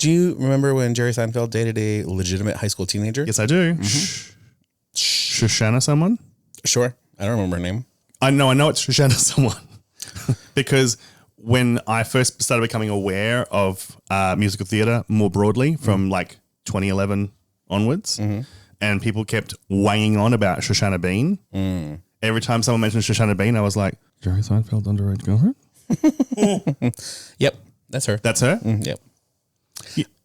Do you remember when Jerry Seinfeld dated a legitimate high school teenager? Yes, I do. Shoshana someone? Sure. I don't remember her name. I know it's Shoshana someone. Because when I first started becoming aware of musical theatre more broadly from like 2011 onwards, and people kept weighing on about Shoshana Bean, every time someone mentioned Shoshana Bean, I was like, Jerry Seinfeld underage girlfriend? Yep. That's her. That's her? Yep.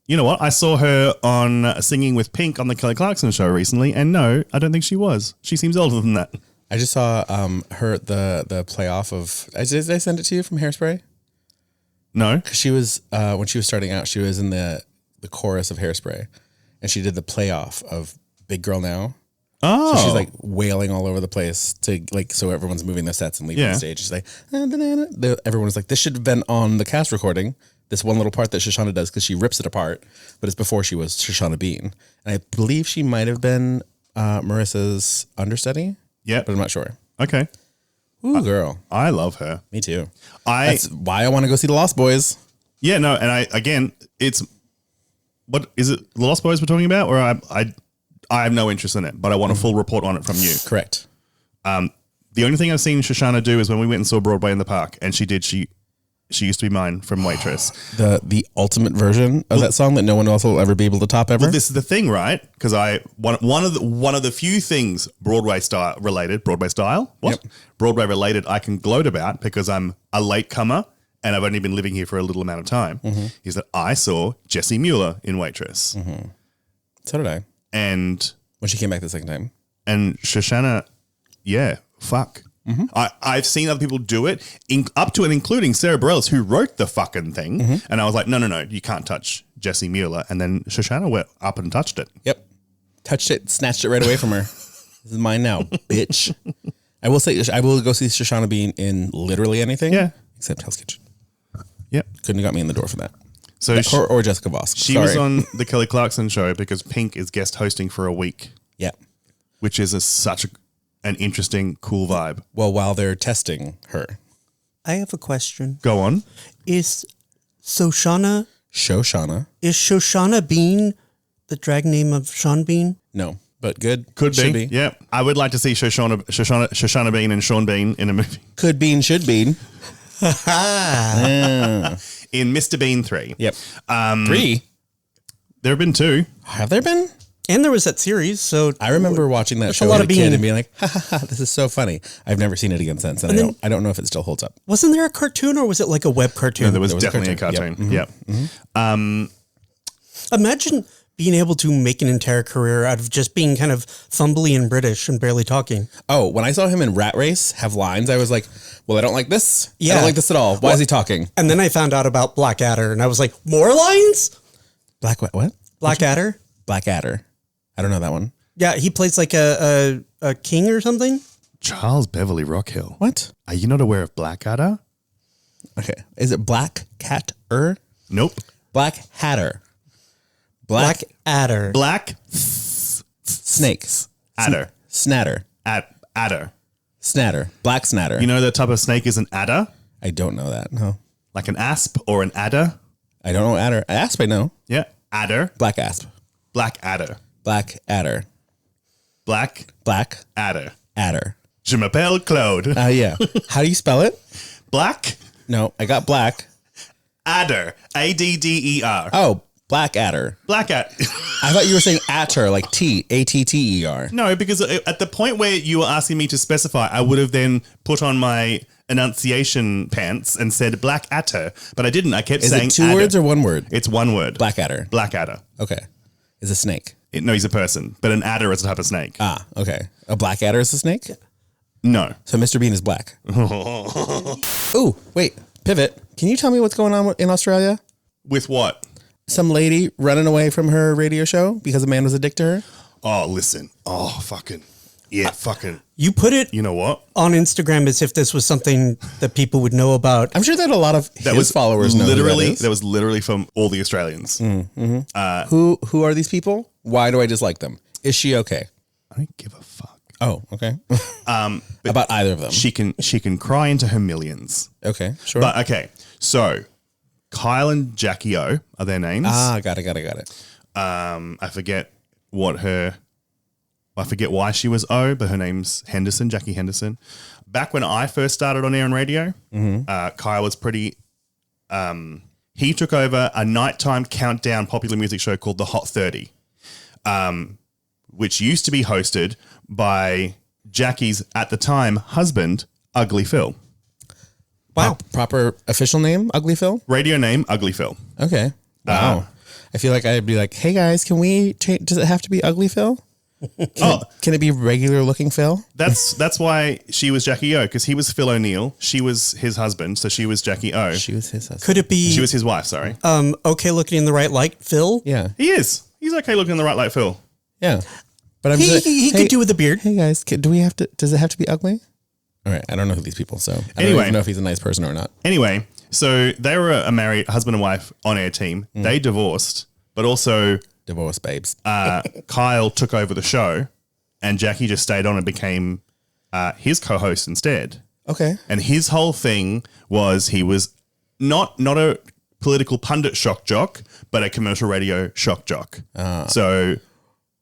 You know what? I saw her on Singing with Pink on the Kelly Clarkson show recently, and no, I don't think she was. She seems older than that. I just saw her the playoff of. Did I send it to you from Hairspray? No, because she was when she was starting out, she was in the chorus of Hairspray, and she did the playoff of Big Girl Now. Oh, so she's like wailing all over the place to like so everyone's moving their sets and leaving the stage. She's like, everyone's like, this should have been on the cast recording. This one little part that Shoshana does because she rips it apart, but it's before she was Shoshana Bean, and I believe she might have been Marissa's understudy. Yeah, but I'm not sure. Okay. Ooh, girl. I love her. Me too. That's why I want to go see The Lost Boys. Yeah, no, and it's what is it? The Lost Boys we're talking about, or I have no interest in it, but I want a full report on it from you. Correct. The only thing I've seen Shoshana do is when we went and saw Broadway in the park, and she used to be mine from Waitress. The ultimate version of that song that no one else will ever be able to top ever. Well, this is the thing, right? Because one of the few things Broadway style, what? Yep. Broadway related I can gloat about because I'm a latecomer and I've only been living here for a little amount of time. Is that I saw Jessie Mueller in Waitress. So did I. And when she came back the second time. And Shoshana, yeah, fuck. I've seen other people do it, up to and including Sarah Bareilles, who wrote the fucking thing. And I was like, no, you can't touch Jessie Mueller. And then Shoshana went up and touched it. Yep. Touched it, snatched it right away from her. This is mine now, bitch. I will say, I will go see Shoshana Bean in literally anything. Yeah. Except Hell's Kitchen. Yep. Couldn't have got me in the door for that. So or Jessica Vosk. She was on the Kelly Clarkson show because Pink is guest hosting for a week. Yeah. Which is such an interesting, cool vibe. Well, while they're testing her. I have a question. Go on. Is Shoshana Bean the drag name of Sean Bean? No, but good. Could should be. Yeah. I would like to see Shoshana Bean and Sean Bean in a movie. Could Bean, should Bean. In Mr. Bean 3. Yep. 3? There have been 2. Have there been? And there was that series. So I remember watching that show as a kid and being like, ha ha ha, this is so funny. I've never seen it again since. And I don't know if it still holds up. Wasn't there a cartoon or was it like a web cartoon? No, there was definitely a cartoon. Yep. Imagine being able to make an entire career out of just being kind of fumbly and British and barely talking. Oh, when I saw him in Rat Race have lines, I was like, well, I don't like this. Yeah. I don't like this at all. Why is he talking? And then I found out about Blackadder and I was like, more lines? What? Blackadder. Blackadder. I don't know that one. Yeah, he plays like a king or something. Charles Beverly Rockhill. What? Are you not aware of Blackadder? Okay. Is it Black Cat-er? Nope. Black Hatter. Blackadder. Black snakes. Adder. Snatter. Adder. Snatter. Black snatter. You know the type of snake is an adder? I don't know that. No. Like an asp or an adder? I don't know adder. Asp, I know. Yeah. Adder. Black asp. Black adder. Black adder. Black adder. Adder. Je m'appelle Claude. Yeah. How do you spell it? Black? No, I got black. Adder. A-D-D-E-R. Oh, black adder. Black adder. I thought you were saying atter, like T, A-T-T-E-R. No, because at the point where you were asking me to specify, I would have then put on my enunciation pants and said black adder, but I didn't. I kept saying Is it two adder. words or one word? It's one word. Black adder. Black adder. Okay. Is a snake. No, he's a person, but an adder is a type of snake. Ah, okay. A black adder is a snake? No. So Mr. Bean is black. Ooh, wait. Pivot. Can you tell me what's going on in Australia? With what? Some lady running away from her radio show because a man was a dick to her? Oh, listen. Oh, fucking. Yeah, fucking. You put it You know what? on Instagram as if this was something that people would know about. I'm sure that a lot of his followers know literally, that was literally from all the Australians. Who are these people? Why do I dislike them? Is she okay? I don't give a fuck. Oh, okay. About either of them. She can cry into her millions. Okay, sure. But okay, so Kyle and Jackie O are their names. Got it. I forget why she was O, but her name's Henderson, Jackie Henderson. Back when I first started on air and radio, Kyle was pretty. He took over a nighttime countdown popular music show called The Hot 30, which used to be hosted by Jackie's, at the time, husband, Ugly Phil. Wow. Proper official name, Ugly Phil? Radio name, Ugly Phil. Okay. Wow. I feel like I'd be like, hey guys, can we change? Does it have to be Ugly Phil? Can it be regular looking Phil? That's why she was Jackie O, because he was Phil O'Neill. She was his husband, so she was Jackie O. She was his husband. Could it be? She was his wife, sorry. Okay looking in the right light, Phil? Yeah. He is. He's okay looking in the right light, Phil. Yeah. But I'm He, just like, he could do with a beard. Hey guys, does it have to be ugly? All right. I don't know who these people, so I don't even know if he's a nice person or not. Anyway, so they were a married husband and wife on-air team. They divorced, but also Divorce babes. Kyle took over the show and Jackie just stayed on and became his co-host instead. Okay. And his whole thing was he was not a political pundit shock jock, but a commercial radio shock jock. So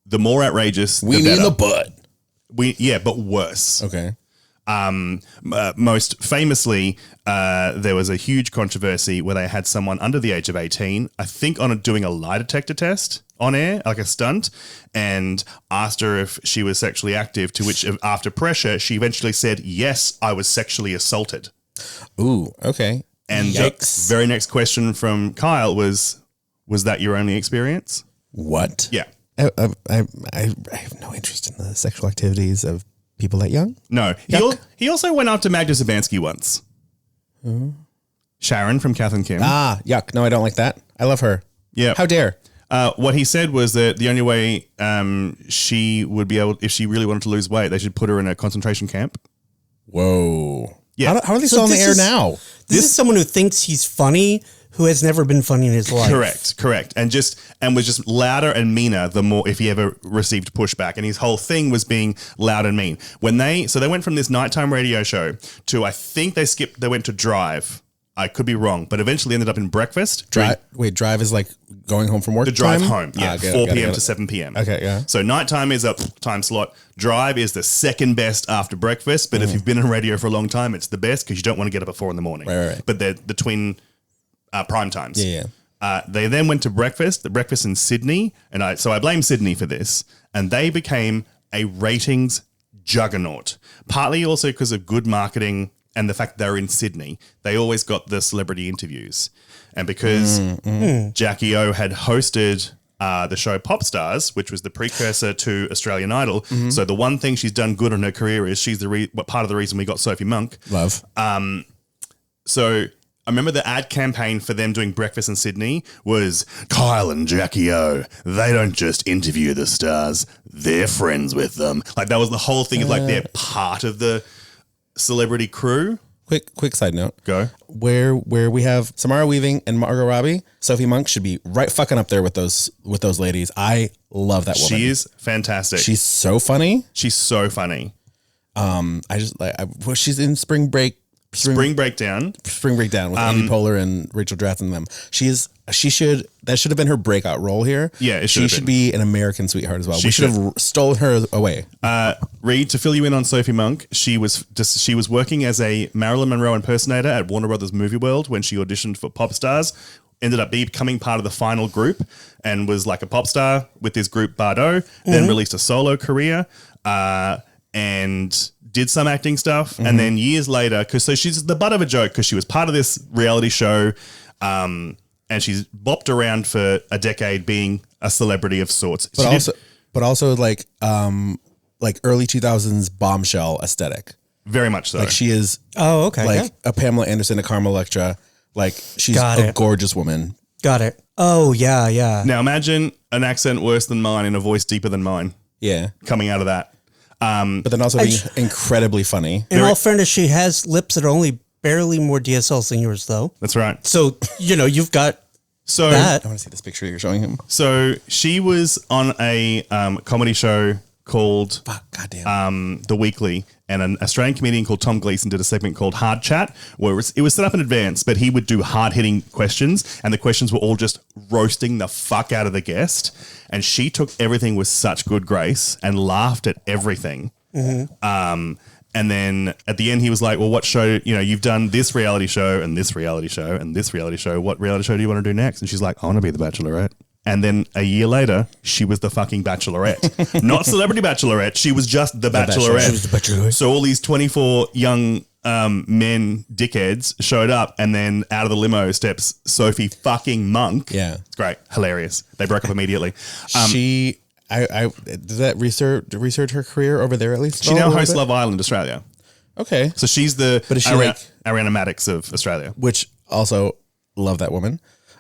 the more outrageous, We the need better. the butt. But worse. Okay. Most famously, there was a huge controversy where they had someone under the age of 18, I think doing a lie detector test on air, like a stunt, and asked her if she was sexually active, to which, after pressure, she eventually said, yes, I was sexually assaulted. Ooh, okay. And the very next question from Kyle was that your only experience? What? Yeah. I have no interest in the sexual activities of people that young. No. He also went after Magda Zabansky once. Sharon from Kath and Kim. Yuck. No, I don't like that. I love her. Yeah. How dare? What he said was that the only way she would be able, if she really wanted to lose weight, they should put her in a concentration camp. Whoa. Yeah. How are they still on the air now? This is someone who thinks he's funny, who has never been funny in his life. Correct. And was just louder and meaner the more if he ever received pushback. And his whole thing was being loud and mean. So they went from this nighttime radio show to, I think they went to Drive. I could be wrong, but eventually ended up in Breakfast. Drive is like going home from work. The drive time? home, yeah, 4 p.m. to 7 p.m. Okay, yeah. So nighttime is a time slot. Drive is the second best after breakfast, but if you've been in radio for a long time, it's the best because you don't want to get up at 4 a.m. Right. But they're the twin prime times. Yeah. They then went to the breakfast in Sydney, and I blame Sydney for this, and they became a ratings juggernaut. Partly also because of good marketing and the fact they're in Sydney. They always got the celebrity interviews. And because Jackie O had hosted the show Pop Stars, which was the precursor to Australian Idol, so the one thing she's done good in her career is she's part of the reason we got Sophie Monk. Love. So I remember the ad campaign for them doing Breakfast in Sydney was Kyle and Jackie O. They don't just interview the stars, they're friends with them. Like that was the whole thing. Like they're part of the celebrity crew. Quick side note. Go. Where we have Samara Weaving and Margot Robbie, Sophie Monk should be right fucking up there with those ladies. I love that woman. She is fantastic. She's so funny. She's so funny. She's in Spring Breakdown with Amy Poehler and Rachel Dratz and them. That should have been her breakout role here. Yeah, she should be an American sweetheart as well. We should have stolen her away. Reed, to fill you in on Sophie Monk, she was working as a Marilyn Monroe impersonator at Warner Brothers Movie World when she auditioned for Pop Stars. Ended up becoming part of the final group and was like a pop star with this group Bardot. Then released a solo career and did some acting stuff. And then years later, so she's the butt of a joke because she was part of this reality show. And she's bopped around for a decade being a celebrity of sorts. But also like early 2000s bombshell aesthetic. Very much so. Like she is a Pamela Anderson, a Carmel Electra. Like she's a gorgeous woman. Got it. Oh, yeah. Now imagine an accent worse than mine and a voice deeper than mine. Yeah. Coming out of that. But then also being incredibly funny. In all fairness, she has lips that are only barely more DSLs than yours, though. That's right. So, you've got that. I want to see this picture you're showing him. So she was on a comedy show called The Weekly, and an Australian comedian called Tom Gleeson did a segment called Hard Chat, where it was set up in advance, but he would do hard-hitting questions, and the questions were all just roasting the fuck out of the guest. And she took everything with such good grace and laughed at everything. Mm-hmm. And then at the end, he was like, well, what show, you've done this reality show and this reality show and this reality show. What reality show do you want to do next? And she's like, I want to be the Bachelorette. And then a year later, she was the fucking Bachelorette. Not Celebrity Bachelorette. She was just the Bachelorette. She was the Bachelorette. So all these 24 young men dickheads showed up, and then out of the limo steps Sophie fucking Monk. Yeah. It's great. Hilarious. They broke up immediately. I did that research her career over there at least? She now hosts Love Island Australia. Okay. So she's the But is she Ariana Madix of Australia. Which also love that woman.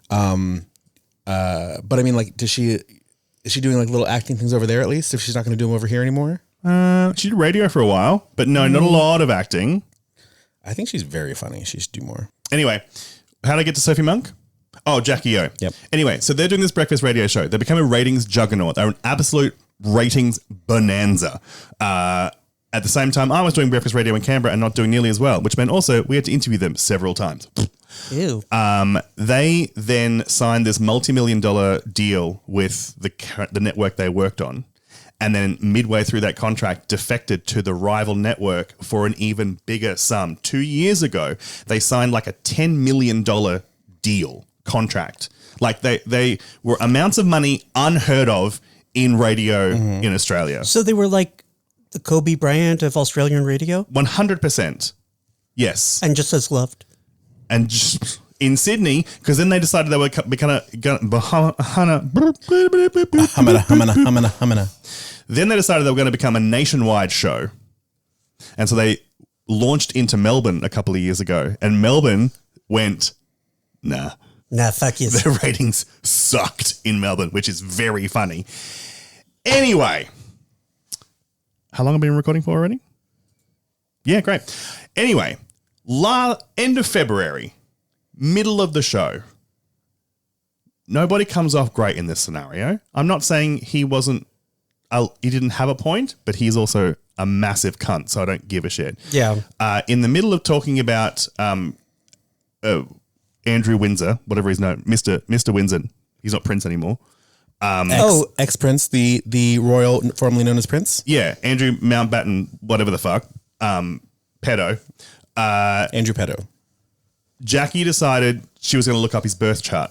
But I mean, like, is she doing like little acting things over there at least if she's not going to do them over here anymore? She did radio for a while, but no, not a lot of acting. I think she's very funny. She should do more. Anyway, how did I get to Sophie Monk? Oh, Jackie O. Yep. Anyway, so they're doing this breakfast radio show. They become a ratings juggernaut. They're an absolute ratings bonanza. At the same time, I was doing breakfast radio in Canberra and not doing nearly as well, which meant also we had to interview them several times. Ew. They then signed this multi-million-dollar deal with the network they worked on, and then midway through that contract defected to the rival network for an even bigger sum. 2 years ago, they signed like a $10 million deal contract. Like they were amounts of money unheard of in radio in Australia. So they were like the Kobe Bryant of Australian radio? 100%. Yes. And just as loved. And just in Sydney, because then they decided they were Then they decided they were going to become a nationwide show. And so they launched into Melbourne a couple of years ago. And Melbourne went, nah. Nah, fuck you. Their ratings sucked in Melbourne, which is very funny. Anyway. How long have I been recording for already? Yeah, great. Anyway. End of February, middle of the show. Nobody comes off great in this scenario. I'm not saying he didn't have a point, but he's also a massive cunt, so I don't give a shit. Yeah. In the middle of talking about Andrew Windsor, whatever his name, Mr. Windsor, he's not Prince anymore. Ex-Prince, the royal formerly known as Prince. Yeah, Andrew Mountbatten, whatever the fuck, pedo. Andrew Pedo. Jackie decided she was going to look up his birth chart.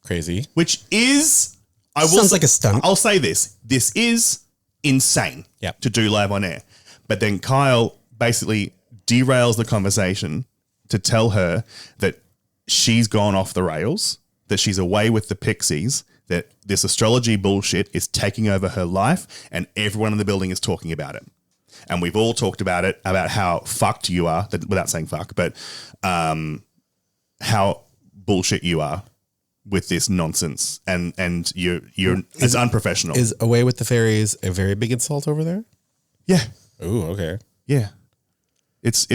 Crazy. Which is... Sounds like a stunt. I'll say this. This is insane to do live on air. But then Kyle basically derails the conversation to tell her that she's gone off the rails, that she's away with the pixies, that this astrology bullshit is taking over her life, and everyone in the building is talking about it. And we've all talked about it, about how fucked you are, without saying fuck, but how bullshit you are with this nonsense. And you're it's unprofessional. Is away with the fairies a very big insult over there? Yeah. Ooh, okay. Yeah. It's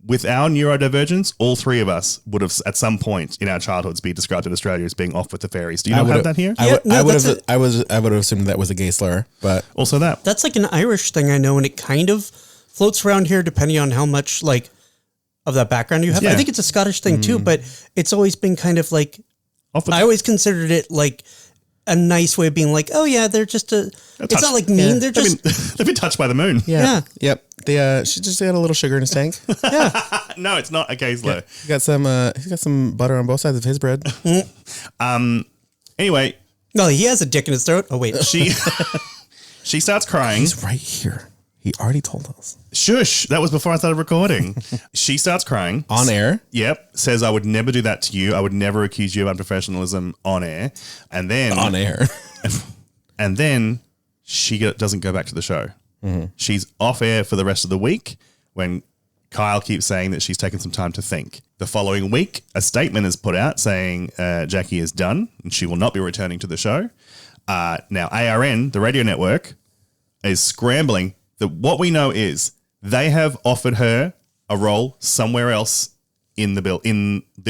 with our neurodivergence, all three of us would have at some point in our childhoods be described in Australia as being off with the fairies. Do you not have that here? I would have assumed that was a gay slur, but also that. That's like an Irish thing I know, and it kind of floats around here depending on how much like of that background you have. Yeah. I think it's a Scottish thing too, but it's always been kind of like I always considered it like a nice way of being like, oh yeah, they're just it's not like mean. They're just they've been touched by the moon. Yeah. Yep. She just got a little sugar in his tank. Yeah. No, it's not a gay slur. He got some butter on both sides of his bread. Anyway. No, he has a dick in his throat. Oh wait. She starts crying. He's right here. He already told us. Shush. That was before I started recording. She starts crying. On air? Yep. Says, I would never do that to you. I would never accuse you of unprofessionalism on air. And then... On air. And then she doesn't go back to the show. Mm-hmm. She's off air for the rest of the week when Kyle keeps saying that she's taken some time to think. The following week, a statement is put out saying Jackie is done and she will not be returning to the show. Now, ARN, the radio network, is scrambling. What we know is they have offered her a role somewhere else in the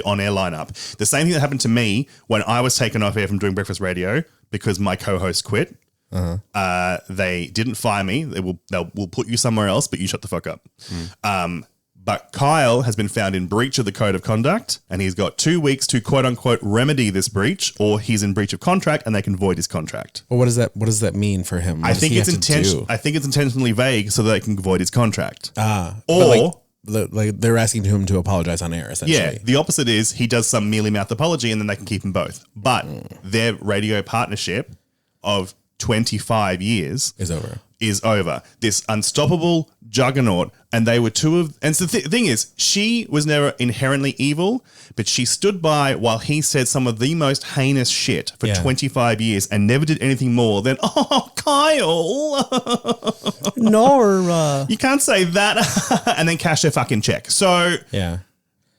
on-air lineup. The same thing that happened to me when I was taken off air from doing breakfast radio because my co-host quit. They didn't fire me. We'll put you somewhere else, but you shut the fuck up. But Kyle has been found in breach of the code of conduct, and he's got 2 weeks to quote unquote remedy this breach, or he's in breach of contract and they can void his contract. Well, what does that mean for him? I think it's intentionally vague so that they can void his contract. Like they're asking him to apologize on air, essentially. Yeah, the opposite is he does some mealy mouth apology and then they can keep them both. But their radio partnership of 25 years is over. This unstoppable juggernaut, and they were two of... And so the thing is, she was never inherently evil, but she stood by while he said some of the most heinous shit for 25 years and never did anything more than, oh, Kyle. Nora. You can't say that and then cash their fucking check. So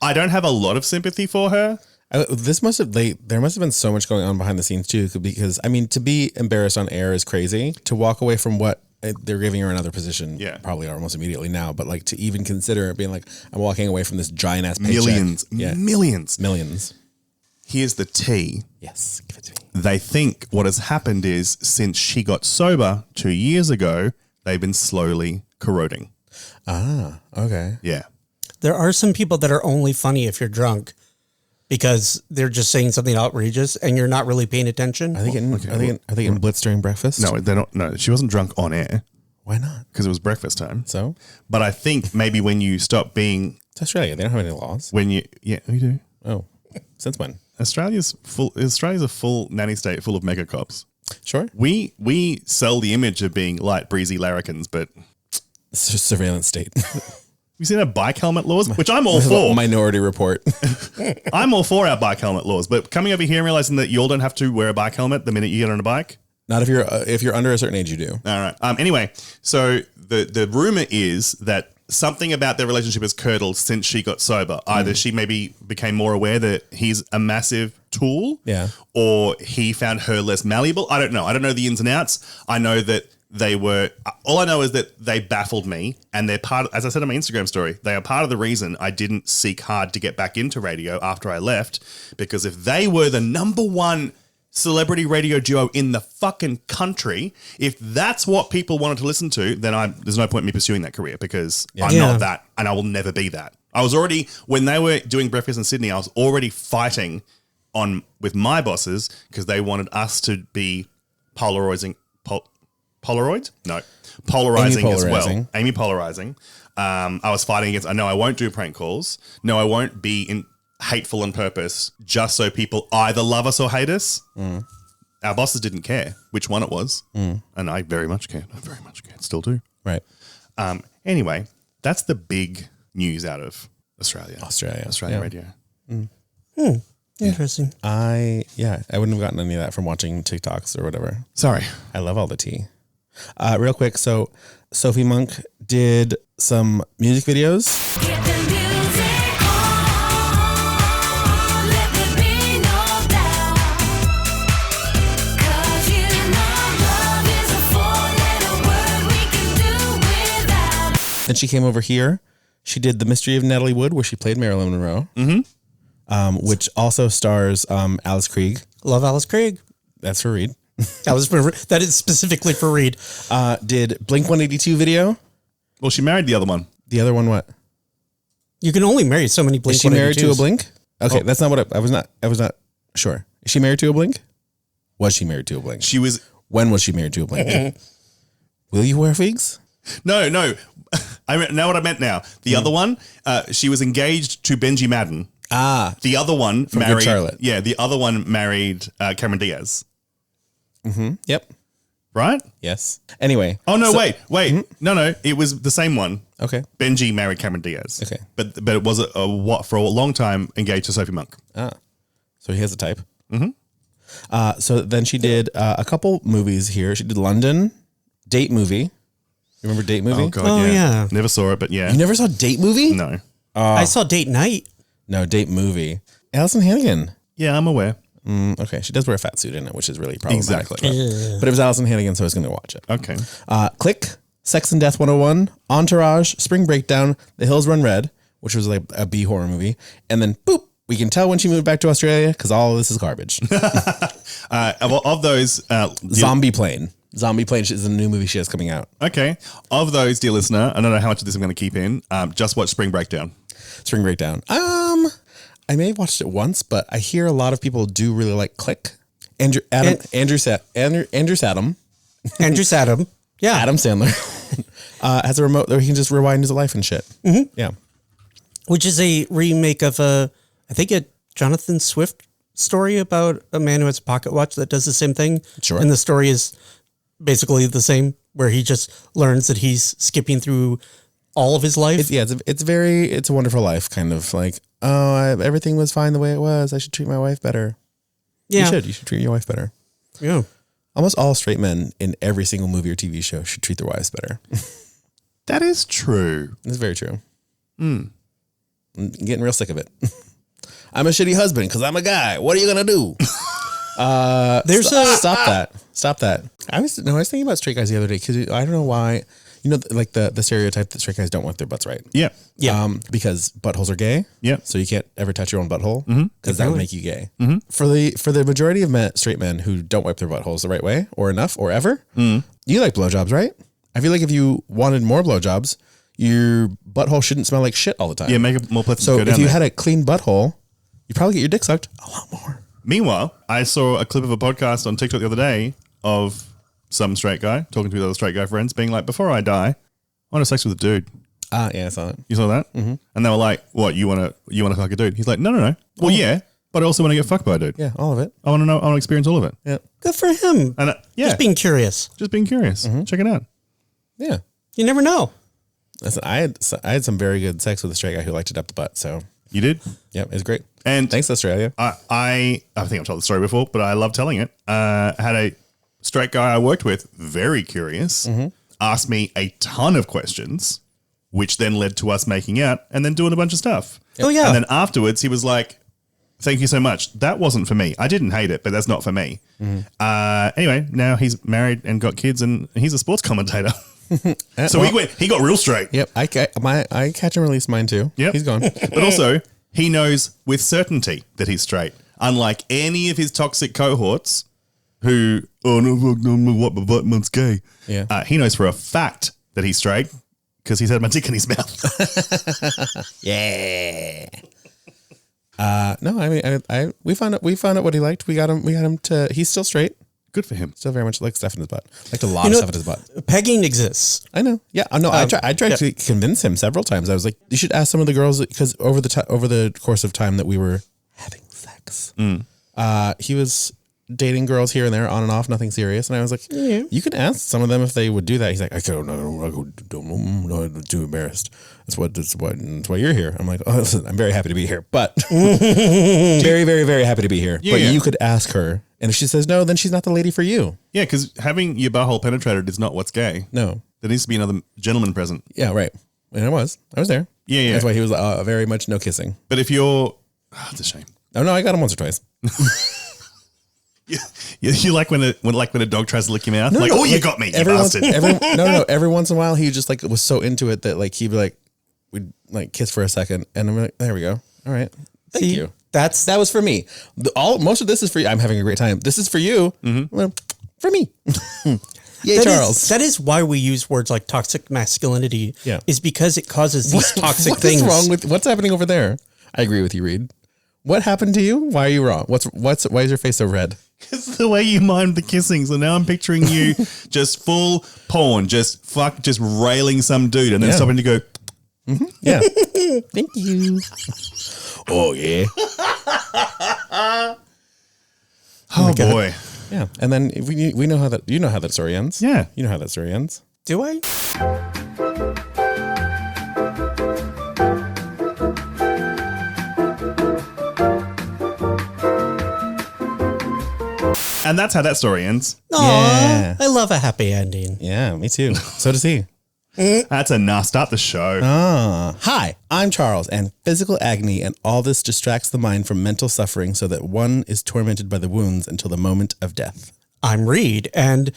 I don't have a lot of sympathy for her. There must have been so much going on behind the scenes too, because I mean, to be embarrassed on air is crazy. To walk away from what they're giving her another position, probably almost immediately now, but like to even consider it being like, I'm walking away from this giant ass paycheck. Millions. Here's the tea. Yes, give it to me. They think what has happened is since she got sober 2 years ago, they've been slowly corroding. Ah, okay. Yeah. There are some people that are only funny if you're drunk, because they're just saying something outrageous and you're not really paying attention. Are they getting blitz during breakfast? No, they're not. No, she wasn't drunk on air. Why not? Because it was breakfast time. So? But I think maybe when you stop being... It's Australia. They don't have any laws. We do. Oh, since when? Australia's a full nanny state full of mega cops. Sure. We sell the image of being light, breezy larrikins, but... It's just surveillance state. You seen our bike helmet laws, which I'm all for. Minority Report. I'm all for our bike helmet laws, but coming over here and realizing that you all don't have to wear a bike helmet the minute you get on a bike. Not if you're under a certain age, you do. All right. Anyway, so the rumor is that something about their relationship has curdled since she got sober. Either she maybe became more aware that he's a massive tool, or he found her less malleable. I don't know. I don't know the ins and outs. I know that all I know is that they baffled me, and they're as I said on my Instagram story, they are part of the reason I didn't seek hard to get back into radio after I left, because if they were the number one celebrity radio duo in the fucking country, if that's what people wanted to listen to, then there's no point in me pursuing that career, because I'm not that, and I will never be that. I was already, when they were doing Breakfast in Sydney, I was already fighting with my bosses because they wanted us to be polarizing as well. Amy polarizing. I was fighting against, no, I won't do prank calls. No, I won't be hateful on purpose just so people either love us or hate us. Our bosses didn't care which one it was. And I very much cared. Still do. Right. Anyway, that's the big news out of Australia. Australia radio. Interesting. I wouldn't have gotten any of that from watching TikToks or whatever. Sorry. I love all the tea. Real quick, so Sophie Monk did some music videos. Get the music on, let there be no doubt, 'cause you know love is a four-letter word we can do without. Then she came over here. She did The Mystery of Natalie Wood, where she played Marilyn Monroe, which also stars Alice Krieg. Love Alice Krieg. That's for Reed. That is specifically for Reed. Did Blink 182 video? Well, she married the other one. The other one, what? You can only marry so many Blink. Is she married to a Blink? Okay, that's not what I was not sure. Is she married to a Blink? Was she married to a Blink? She was. When was she married to a Blink? Will you wear figs? No. I know what I meant now. The other one, she was engaged to Benji Madden. The other one from married Good Charlotte. Yeah, the other one married Cameron Diaz. Yep. Right? Yes. Anyway. Oh no! Wait. No. It was the same one. Okay. Benji married Cameron Diaz. Okay. But it was for a long time engaged to Sophie Monk. So he has a type. So then she did a couple movies here. She did London, Date Movie. Remember Date Movie? Oh God, yeah. Never saw it, but yeah. You never saw Date Movie? No. I saw Date Night. No, Date Movie. Alison Hannigan. Yeah, I'm aware. Okay, she does wear a fat suit in it, which is really problematic. Exactly. But it was Alison Hannigan, so I was going to watch it. Okay. Click, Sex and Death 101, Entourage, Spring Breakdown, The Hills Run Red, which was like a B horror movie, and then boop, we can tell when she moved back to Australia because all of this is garbage. Of those, Zombie Plane. Zombie Plane is a new movie she has coming out. Okay. Of those, dear listener, I don't know how much of this I'm going to keep in. Just watch Spring Breakdown. Spring Breakdown. I may have watched it once, but I hear a lot of people do really like Click. Andrew Sadam. Andrew Sadam. Yeah. Adam Sandler has a remote where he can just rewind his life and shit. Mm-hmm. Yeah. Which is a remake of a Jonathan Swift story about a man who has a pocket watch that does the same thing. Sure. And the story is basically the same, where he just learns that he's skipping through all of his life. It's a wonderful life, kind of like, everything was fine the way it was. I should treat my wife better. Yeah. You should treat your wife better. Yeah. Almost all straight men in every single movie or TV show should treat their wives better. That is true. It's very true. I'm getting real sick of it. I'm a shitty husband because I'm a guy. What are you going to do? Stop that. I was thinking about straight guys the other day because I don't know why, like the stereotype that straight guys don't want their butts right. Yeah. Yeah. Because buttholes are gay. Yeah. So you can't ever touch your own butthole because that would make you gay. Mm-hmm. For the majority of straight men who don't wipe their buttholes the right way or enough or ever, you like blowjobs, right? I feel like if you wanted more blowjobs, your butthole shouldn't smell like shit all the time. Yeah, make it more pleasant. So if you had a clean butthole, you'd probably get your dick sucked a lot more. Meanwhile, I saw a clip of a podcast on TikTok the other day of some straight guy talking to his other straight guy friends being like, before I die, I want to have sex with a dude. Yeah, I saw it. You saw that? Mm-hmm. And they were like, what, you want to fuck a dude? He's like, no. Well, yeah, but I also want to get fucked by a dude. Yeah, all of it. I want to experience all of it. Yeah. Good for him. And Just being curious. Just being curious. Check it out. Yeah. You never know. Listen, I had some very good sex with a straight guy who liked it up the butt, so. You did? Yeah, it was great. And thanks, Australia. I think I've told the story before, but I love telling it. Had a straight guy I worked with, very curious, asked me a ton of questions, which then led to us making out and then doing a bunch of stuff. Oh, yeah. And then afterwards, he was like, thank you so much. That wasn't for me. I didn't hate it, but that's not for me. Anyway, now he's married and got kids and he's a sports commentator. So he got real straight. Yep. I catch and release mine too. Yep. He's gone. But also, he knows with certainty that he's straight. Unlike any of his toxic cohorts who, what, my butt's gay. Yeah. He knows for a fact that he's straight because he's had my dick in his mouth. Yeah. No, I mean, we found out what he liked. We got him to, he's still straight. Good for him. Still very much like stuff in his butt. Liked a lot of stuff in his butt. Pegging exists. I know. Yeah. No, I tried to convince him several times. I was like, you should ask some of the girls because over the course of time that we were having sex, he was dating girls here and there on and off, nothing serious. And I was like, you could ask some of them if they would do that. He's like, I don't know, I'm too embarrassed. That's why you're here. I'm like, oh, listen, I'm very happy to be here, but very, very, very happy to be here. Yeah, but you could ask her. And if she says no, then she's not the lady for you. Yeah, because having your butthole penetrated is not what's gay. No. There needs to be another gentleman present. Yeah, right. And I was there. Yeah. That's why he was very much no kissing. But if you're... Oh, it's a shame. Oh, no, I got him once or twice. You like when a dog tries to lick your mouth? You got me, you bastard. No. Every once in a while, he just like was so into it that like he'd be like, we'd like kiss for a second. And I'm like, there we go. All right. Thank you. That was for me. Most of this is for you. I'm having a great time. This is for you. Well, for me. Yay, Charles. That is why we use words like toxic masculinity. Yeah. Is because it causes these toxic things. What's happening over there? I agree with you, Reed. What happened to you? Why are you wrong? Why is your face so red? It's the way you mimed the kissing. So now I'm picturing you just full porn, just railing some dude and then stopping to go. Yeah. Thank you. Oh yeah. Oh boy. Yeah. And then we know how that story ends. Yeah. You know how that story ends. Do I? And that's how that story ends. Aww, I love a happy ending. Yeah, me too. So does he. That's enough. Start the show. Hi, I'm Charles, and physical agony and all this distracts the mind from mental suffering so that one is tormented by the wounds until the moment of death. I'm Reed, and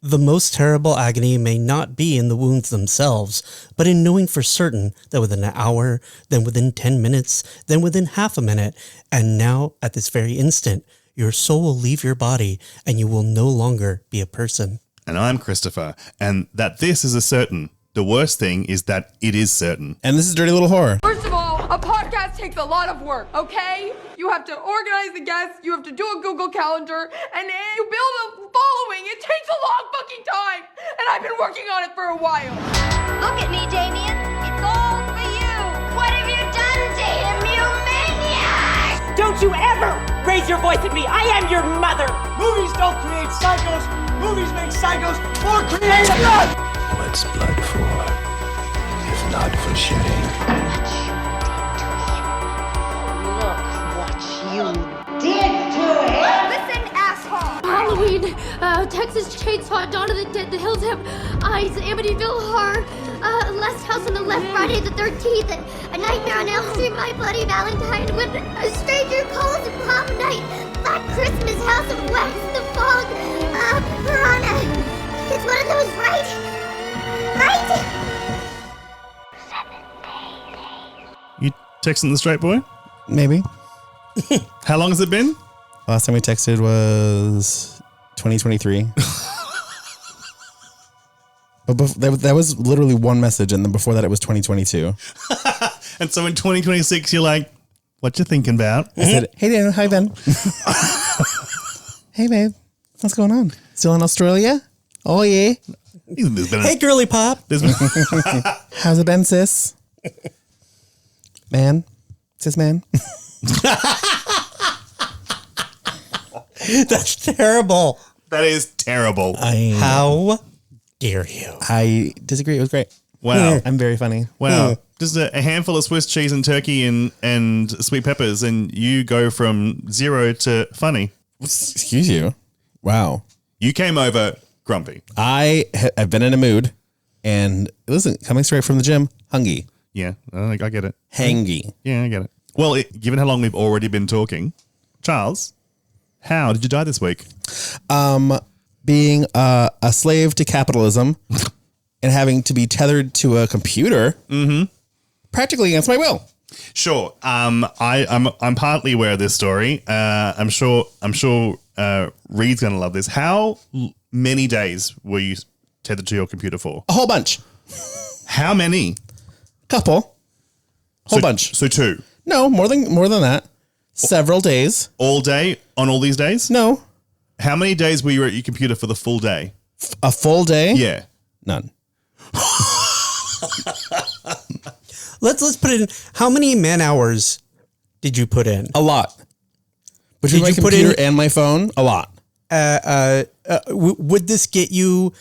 the most terrible agony may not be in the wounds themselves, but in knowing for certain that within an hour, then within 10 minutes, then within half a minute, and now at this very instant, your soul will leave your body and you will no longer be a person. And I'm Christopher. And that this is a certain. The worst thing is that it is certain. And this is Dirty Little Horror. First of all, a podcast takes a lot of work, okay? You have to organize the guests, you have to do a Google Calendar, and you build a following. It takes a long fucking time, and I've been working on it for a while. Look at me, Damien. It's all for you. What have you done to him, you maniac? Don't you ever raise your voice at me. I am your mother. Movies don't create psychos. Movies make psychos more creative. What's blood for, if not for shedding? Look what you did to him. Listen, asshole. Halloween, Texas Chainsaw, Dawn of the Dead, The Hills Have Eyes, Amityville Horror, Last House on the Left, Friday the 13th, and A Nightmare on Elm Street, My Bloody Valentine, When a Stranger Calls, Prom Night, Black Christmas, House of Wax, The Fog, Piranha. It's one of those, right? Right? 7 days. You texting the straight boy? Maybe. How long has it been? Last time we texted was 2023. But that was literally one message, and then before that it was 2022. And so in 2026, you're like, what you thinking about? I said, hey Dan, hi Ben. Hey babe, what's going on? Still in Australia? Oh yeah. Hey, girly pop. How's it been, sis? Man? Sis man? That's terrible. That is terrible. How dare you? I disagree. It was great. Wow. I'm very funny. Wow. Just a handful of Swiss cheese and turkey and sweet peppers, and you go from 0 to funny. Excuse you. Wow. You came over grumpy. I've been in a mood, and listen, coming straight from the gym, hungry. Yeah, I get it. Hangy. Yeah, I get it. Well, given how long we've already been talking, Charles, how did you die this week? Being a slave to capitalism and having to be tethered to a computer, practically against my will. Sure. I'm partly aware of this story. I'm sure Reed's gonna love this. How many days were you tethered to your computer for? A whole bunch. How many? Couple. Whole bunch. So 2. No, more than that. Several days. All day on all these days? No. How many days were you at your computer for the full day? A full day? Yeah. None. Let's put in, how many man hours did you put in? A lot. Between my computer and my phone, a lot. Would this get you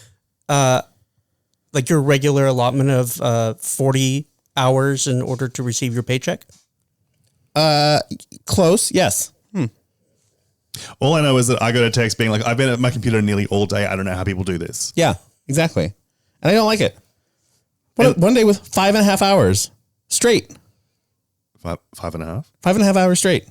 like your regular allotment of 40 hours in order to receive your paycheck? Close, yes. All I know is that I got a text being like, I've been at my computer nearly all day. I don't know how people do this. Yeah, exactly. And I don't like it. One day with 5.5 hours straight. 5.5? 5.5 hours straight.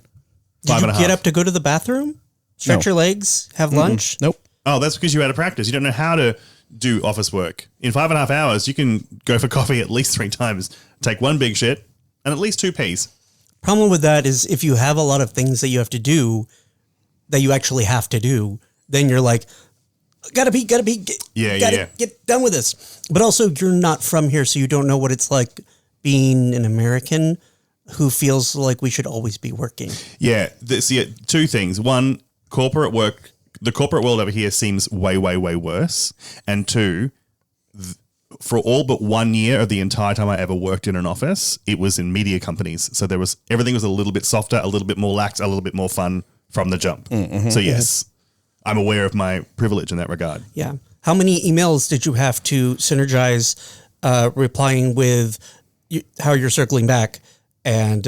Did you get up to go to the bathroom? Stretch your legs? Have lunch? Nope. Oh, that's because you're out of practice. You don't know how to do office work. In 5.5 hours, you can go for coffee at least 3 times, take 1 big shit, and at least 2 pees. Problem with that is if you have a lot of things that you have to do, that you actually have to do, then you're like, gotta be, get done with this. But also you're not from here, so you don't know what it's like being an American who feels like we should always be working. Yeah. 2 things. 1, corporate work, the corporate world over here seems way, way, way worse. And 2, for all but 1 year of the entire time I ever worked in an office, it was in media companies. So everything was a little bit softer, a little bit more lax, a little bit more fun from the jump. So yes, I'm aware of my privilege in that regard. Yeah. How many emails did you have to synergize replying with how you're circling back and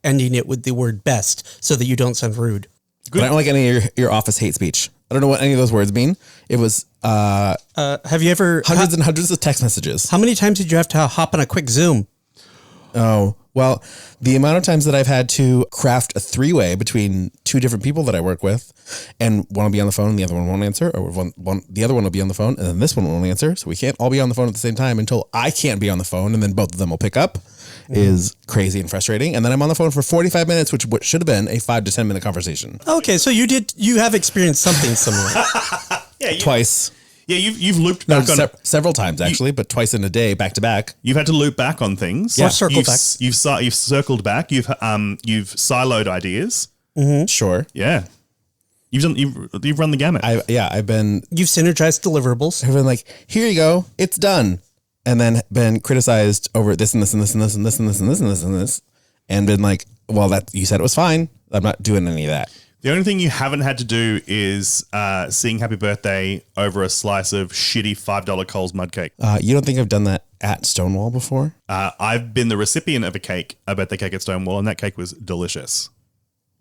ending it with the word best so that you don't sound rude? But I don't like any of your office hate speech. I don't know what any of those words mean. It was have you ever hundreds and hundreds of text messages. How many times did you have to hop on a quick Zoom? Oh, well, the amount of times that I've had to craft a 3-way between 2 different people that I work with, and one will be on the phone and the other one won't answer, or the other one will be on the phone and then this one won't answer. So we can't all be on the phone at the same time until I can't be on the phone, and then both of them will pick up is crazy and frustrating. And then I'm on the phone for 45 minutes, which should have been a 5 to 10 minute conversation. Okay, so you have experienced something similar. Twice. Yeah, you've looped back on several times actually, but twice in a day, back to back. You've had to loop back on things. Or circle back. You've circled back. You've siloed ideas. Mm-hmm. Sure. Yeah. You've run the gamut. You've synergized deliverables. I've been like, here you go, it's done, and then been criticized over this and this and this and this and this and this and this and this and this, and been like, well, that you said it was fine. I'm not doing any of that. The only thing you haven't had to do is sing Happy Birthday over a slice of shitty $5 Coles mud cake. You don't think I've done that at Stonewall before? I've been the recipient of a birthday cake at Stonewall, and that cake was delicious.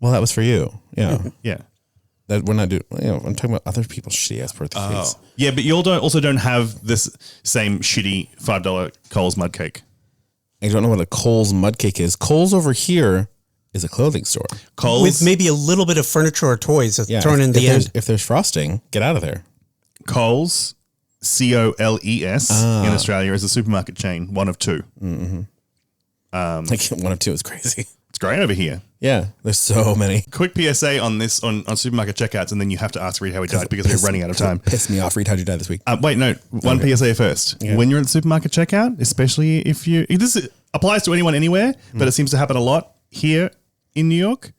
Well, that was for you. Yeah. Yeah. That we're not doing, I'm talking about other people's shitty ass birthday cakes. Yeah, but you also don't have this same shitty $5 Coles mud cake. I don't know what a Coles mud cake is. Coles over here is a clothing store. Coles with maybe a little bit of furniture or toys thrown in the end. If there's frosting, get out of there. Coles, COLES in Australia is a supermarket chain, one of two. Mm-hmm. Like one of two is crazy. It's great over here. Yeah, there's so many. Quick PSA on this on supermarket checkouts, and then you have to ask Reed how he died because we're running out of time. Pissed me off. Reed, how'd you die this week? Wait, no. One PSA first. Yeah. When you're at the supermarket checkout, especially if this applies to anyone anywhere, but it seems to happen a lot here in New York.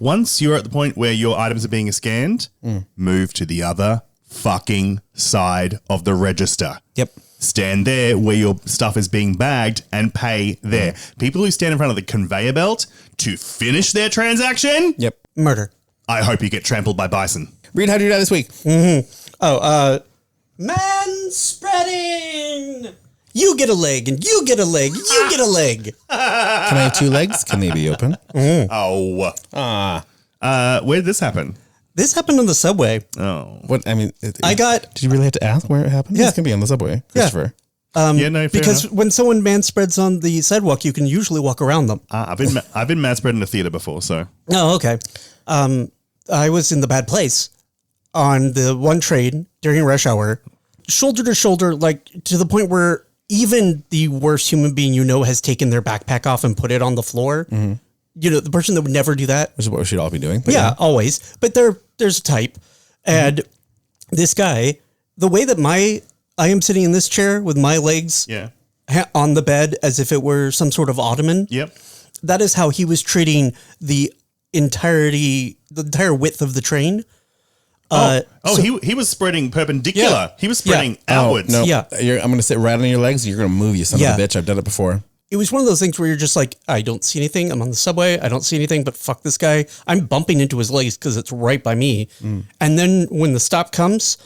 Once you're at the point where your items are being scanned, move to the other fucking side of the register. Yep. Stand there where your stuff is being bagged and pay there. People who stand in front of the conveyor belt to finish their transaction. Yep. Murder. I hope you get trampled by bison. Reed, how did you die this week? Man spreading. You get a leg and you get a leg. You get a leg. Can I have two legs? Can they be open? Where did this happen? This happened on the subway. Oh. What? I mean, did you really have to ask where it happened? Yeah. It's going to be on the subway, Christopher. No, because when someone man spreads on the sidewalk, you can usually walk around them. I've been man spread in a theater before, so. Oh, okay. I was in the bad place on the one train during rush hour, shoulder to shoulder, like to the point where even the worst human being has taken their backpack off and put it on the floor. Mm-hmm. The person that would never do that. Which is what we should all be doing. Yeah, always. But there's a type. And this guy, the way that I am sitting in this chair with my legs on the bed as if it were some sort of ottoman. Yep. That is how he was treating the entire width of the train. He was spreading perpendicular. Yeah. He was spreading outwards. No, yeah. I'm going to sit right on your legs and you're going to move, you son of a bitch. I've done it before. It was one of those things where you're just like, I don't see anything. I'm on the subway. I don't see anything, but fuck this guy. I'm bumping into his legs because it's right by me. And then when the stop comes,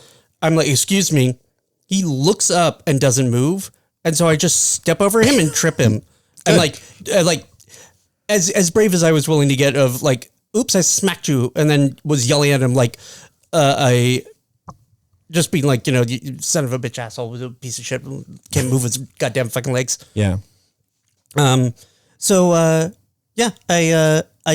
I'm like, excuse me. He looks up and doesn't move. And so I just step over him and trip him. And like as brave as I was willing to get of like, oops, I smacked you. And then was yelling at him like, I just being like, you son of a bitch asshole with a piece of shit. Can't move his goddamn fucking legs. Yeah. I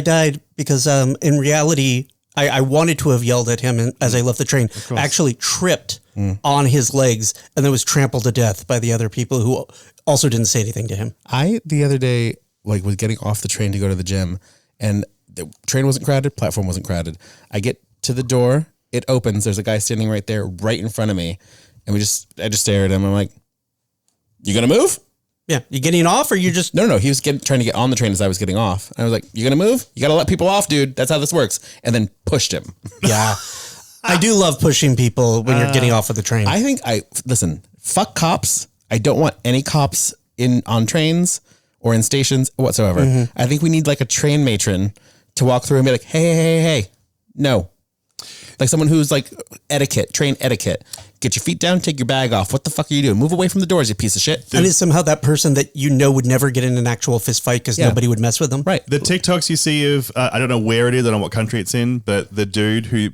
died because in reality, I wanted to have yelled at him as I left the train. I actually tripped on his legs and then was trampled to death by the other people who also didn't say anything to him. The other day, was getting off the train to go to the gym and the train wasn't crowded, platform wasn't crowded. I get to the door, it opens, there's a guy standing right there, right in front of me. And I just stare at him. I'm like, you gonna move? Yeah. You getting off or you just... No. He was trying to get on the train as I was getting off. And I was like, you gonna move? You gotta let people off, dude. That's how this works. And then pushed him. Yeah. I do love pushing people when you're getting off of the train. Listen, fuck cops. I don't want any cops on trains or in stations whatsoever. Mm-hmm. I think we need like a train matron to walk through and be like, hey. No. Like someone who's like train etiquette. Get your feet down, take your bag off. What the fuck are you doing? Move away from the doors, you piece of shit. And it's somehow that person that would never get in an actual fist fight because nobody would mess with them. Right. The TikToks you see of, I don't know where it is, I don't know what country it's in, but the dude who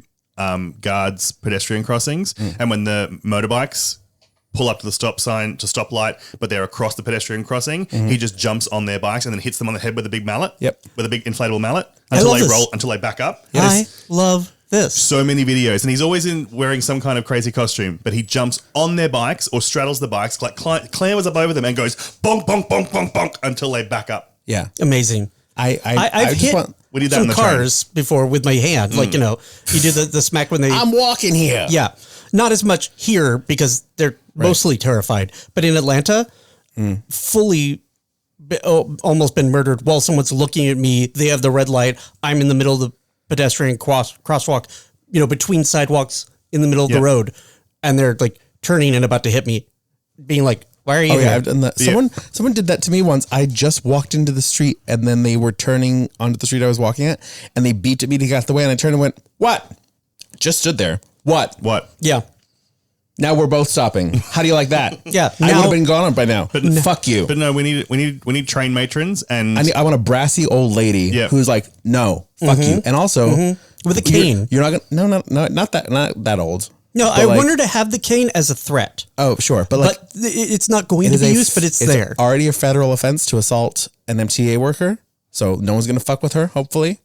guards pedestrian crossings and when the motorbikes pull up to the stop sign to stoplight, but they're across the pedestrian crossing, he just jumps on their bikes and then hits them on the head with a big mallet. Yep. With a big inflatable mallet until they back up. I love this. So many videos, and he's always wearing some kind of crazy costume, but he jumps on their bikes or straddles the bikes, like clambers up over them and goes bonk, bonk, bonk, bonk, bonk until they back up. Yeah. Amazing. I've hit we did that some in the cars before with my hand. Like, you do the smack when they... I'm walking here. Yeah. Not as much here because they're mostly terrified, but in Atlanta, fully almost been murdered while someone's looking at me. They have the red light. I'm in the middle of the pedestrian crosswalk, between sidewalks in the middle of the road, and they're like turning and about to hit me, being like, "Why are you here?" Yeah, I've done that. Someone did that to me once. I just walked into the street, and then they were turning onto the street I was walking at, and they beat at me to get out the way, and I turned and went, "What?" Just stood there. What? Yeah. Now we're both stopping. How do you like that? Yeah, I would have been gone by now. But fuck you. But no, we need trained matrons, and I want a brassy old lady who's like, no, fuck you, and also with a cane. You're not gonna. No, not that old. No, I want her to have the cane as a threat. Oh, sure, but it's not going to be used, but it's there. Already a federal offense to assault an MTA worker, so no one's gonna fuck with her. Hopefully.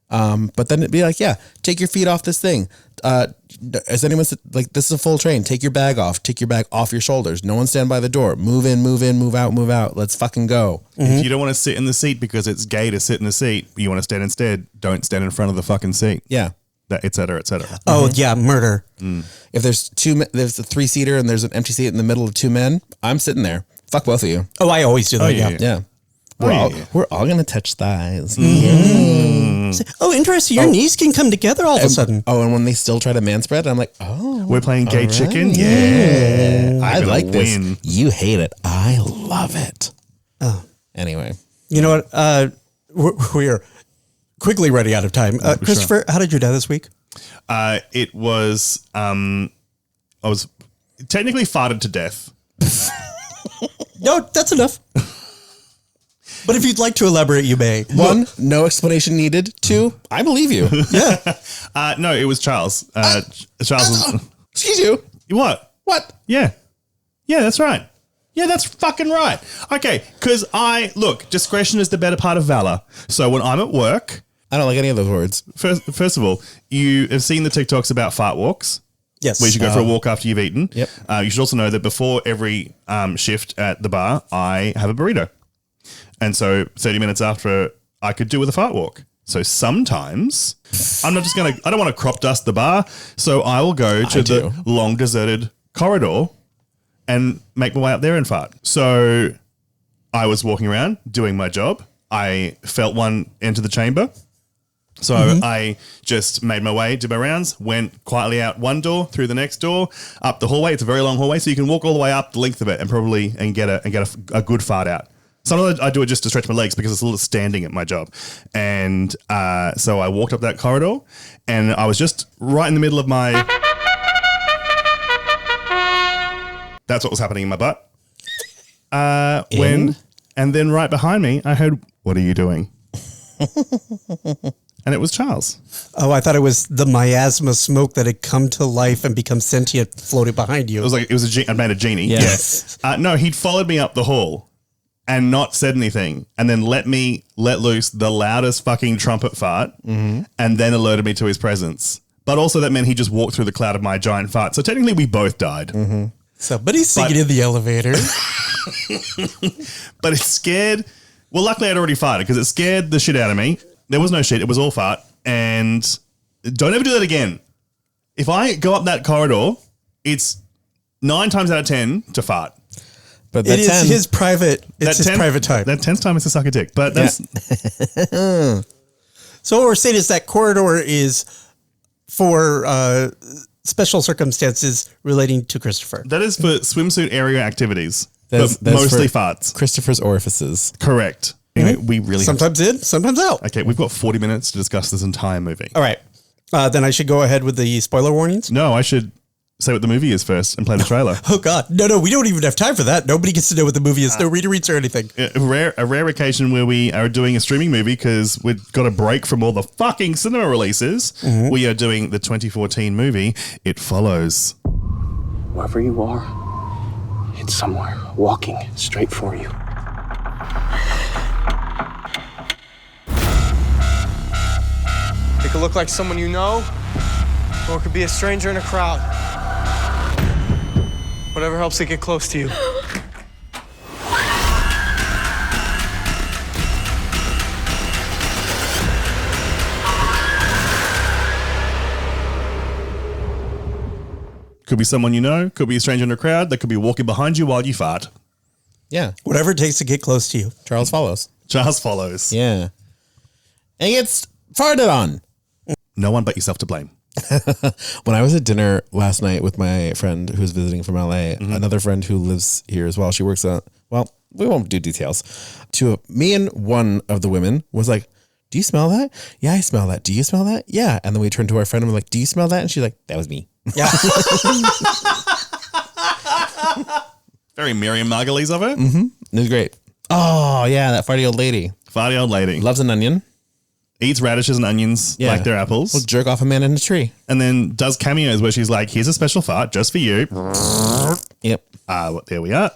But then it'd be like, take your feet off this thing. As anyone like, this is a full train. Take your bag off. Take your bag off your shoulders. No one stand by the door. Move in, move out. Let's fucking go. If you don't want to sit in the seat because it's gay to sit in the seat, you want to stand instead, don't stand in front of the fucking seat. Yeah. Et cetera, et cetera. Oh, yeah, murder. If there's there's a 3-seater and there's an empty seat in the middle of 2 men, I'm sitting there. Fuck both of you. Oh, I always do that. Yeah. We're all gonna touch thighs. Oh, interesting. Your knees can come together all of a sudden. Oh, and when they still try to manspread, I'm like, oh, we're playing gay chicken. Yeah, I like this. You hate it. I love it. Oh, anyway, you know what? We're quickly running out of time. Christopher, how did you die this week? It was I was technically farted to death. No, that's enough. But if you'd like to elaborate, you may. 1, no explanation needed. 2, I believe you. Yeah. No, it was Charles. Charles was. Excuse you. What? Yeah. Yeah, that's right. Yeah, that's fucking right. Okay, because discretion is the better part of valor. So when I'm at work, I don't like any of those words. First of all, you have seen the TikToks about fart walks. Yes. Where you should go for a walk after you've eaten. Yep. You should also know that before every shift at the bar, I have a burrito. And so 30 minutes after, I could do with a fart walk. So sometimes I don't want to crop dust the bar. So I will go to the long deserted corridor and make my way up there and fart. So I was walking around doing my job. I felt one enter the chamber. So I just made my way, did my rounds, went quietly out one door, through the next door, up the hallway. It's a very long hallway, so you can walk all the way up the length of it and get a good fart out. Sometimes I do it just to stretch my legs because it's a little standing at my job. And so I walked up that corridor and I was just right in the middle of my... That's what was happening in my butt. And then right behind me, I heard, "What are you doing?" And it was Charles. Oh, I thought it was the miasma smoke that had come to life and become sentient floating behind you. I'd made a genie. Yes. No, he'd followed me up the hall and not said anything, and then let loose the loudest fucking trumpet fart, and then alerted me to his presence. But also that meant he just walked through the cloud of my giant fart. So technically we both died. Somebody's singing in the elevator. But it scared... Well, luckily I'd already farted because it scared the shit out of me. There was no shit. It was all fart. And don't ever do that again. If I go up that corridor, it's 9 times out of 10 to fart. But it is his private. It's his private time. That 10th time is to suck a dick. But that's So what we're saying is that corridor is for special circumstances relating to Christopher. That is for swimsuit area activities. That's mostly farts. Christopher's orifices. Correct. Anyway, we really sometimes in, sometimes out. Okay, we've got 40 minutes to discuss this entire movie. All right. Then I should go ahead with the spoiler warnings? No, I should say what the movie is first and play the trailer. Oh, God. No, we don't even have time for that. Nobody gets to know what the movie is. No reader reads or anything. A rare occasion where we are doing a streaming movie because we've got a break from all the fucking cinema releases. We are doing the 2014 movie, It Follows. Wherever you are, it's somewhere walking straight for you. It could look like someone you know, or it could be a stranger in a crowd. Whatever helps it get close to you. Could be someone you know. Could be a stranger in a crowd. That could be walking behind you while you fart. Yeah. Whatever it takes to get close to you. Charles follows. Charles follows. Yeah. And he gets farted on. No one but yourself to blame. When I was at dinner last night with my friend who's visiting from LA, another friend who lives here as well, she works at, well, we won't do details. Me and one of the women was like, do you smell that? Yeah, I smell that. Do you smell that? Yeah. And then we turned to our friend and we're like, do you smell that? And she's like, that was me. Yeah. Very Miriam Margolyes of it. Mm-hmm. It was great. Oh, yeah, that farty old lady. Farty old lady. Loves an onion. Eats radishes and onions like they're apples. Will jerk off a man in a tree. And then does cameos where she's like, here's a special fart just for you. Yep. There we are.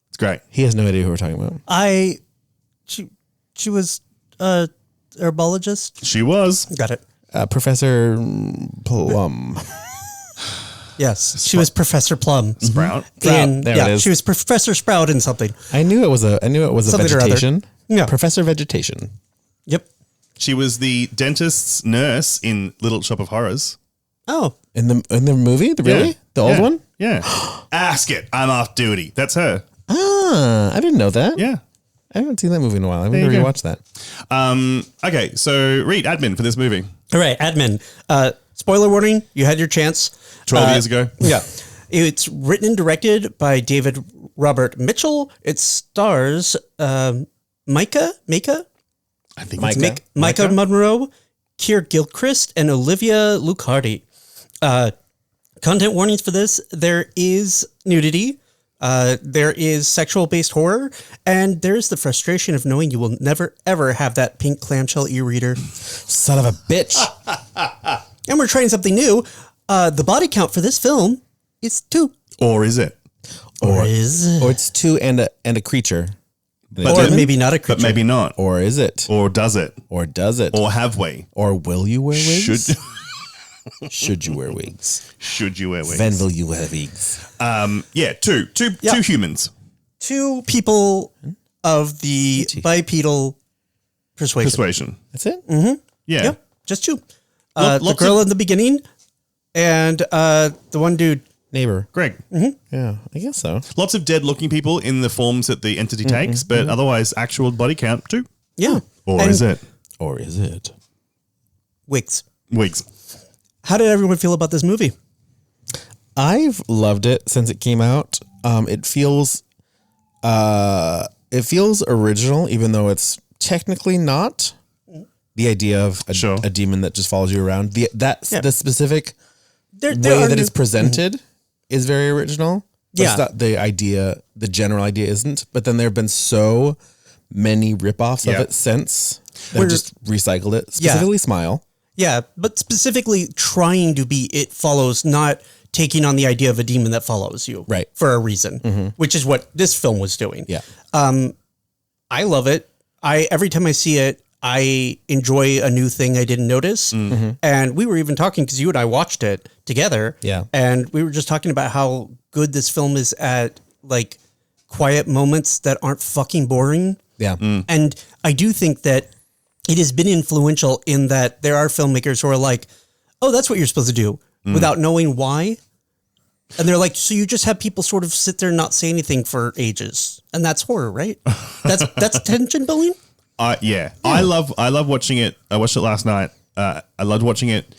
It's great. He has no idea who we're talking about. She was a herbologist. She was. Got it. Professor Plum. Yes, she was Professor Plum. Sprout. In, there it is. She was Professor Sprout in something. I knew it was a Something vegetation. Yeah. Professor Vegetation. Yep. She was the dentist's nurse in Little Shop of Horrors. Oh. In the movie? Really? Yeah. The old one? Yeah. Ask it. I'm off duty. That's her. Ah, I didn't know that. Yeah. I haven't seen that movie in a while. I'm There going to you go. rewatch that. Okay, so read admin for this movie. All right, admin. Spoiler warning, you had your chance. 12 years ago. Yeah. It's written and directed by David Robert Mitchell. It stars Micah? I think Micah. it's Micah Monroe, Keir Gilchrist, and Olivia Lucardi. Content warnings for this. There is nudity. There is sexual-based horror. And there's the frustration of knowing you will never, ever have that pink clamshell e-reader. Son of a bitch. And we're trying something new. The body count for this film is 2. Or is it? Or is it? Or it's 2 and a creature. Or maybe not a creature. But maybe not. Or is it? Or does it? Or does it? Or have we? Or will you wear wigs? Should Should you wear wigs? Should you wear wigs? When will you wear wigs? Yeah, two humans. 2 people of the bipedal persuasion. That's it? Mm-hmm. Yeah. Yep, just 2. The girl in the beginning and the one dude. Neighbor. Greg. Mm-hmm. Yeah, I guess so. Lots of dead looking people in the forms that the entity takes, but otherwise actual body count 2. Yeah. Or is it? Or is it? Wigs. Wigs. How did everyone feel about this movie? I've loved it since it came out. It feels original, even though it's technically not. The idea of a demon that just follows you around. The specific way that it's presented is very original. Yeah. It's not the general idea isn't. But then there have been so many ripoffs of it since that have just recycled it. Specifically Smile. Yeah, but specifically trying to be It Follows, not taking on the idea of a demon that follows you. Right. For a reason, which is what this film was doing. Yeah. I love it. Every time I see it, I enjoy a new thing I didn't notice. And we were even talking, because you and I watched it together. Yeah. And we were just talking about how good this film is at like quiet moments that aren't fucking boring. Yeah. And I do think that it has been influential in that there are filmmakers who are like, oh, that's what you're supposed to do without knowing why. And they're like, so you just have people sort of sit there and not say anything for ages. And that's horror, right? That's tension building. Yeah. I love watching it. I watched it last night. I loved watching it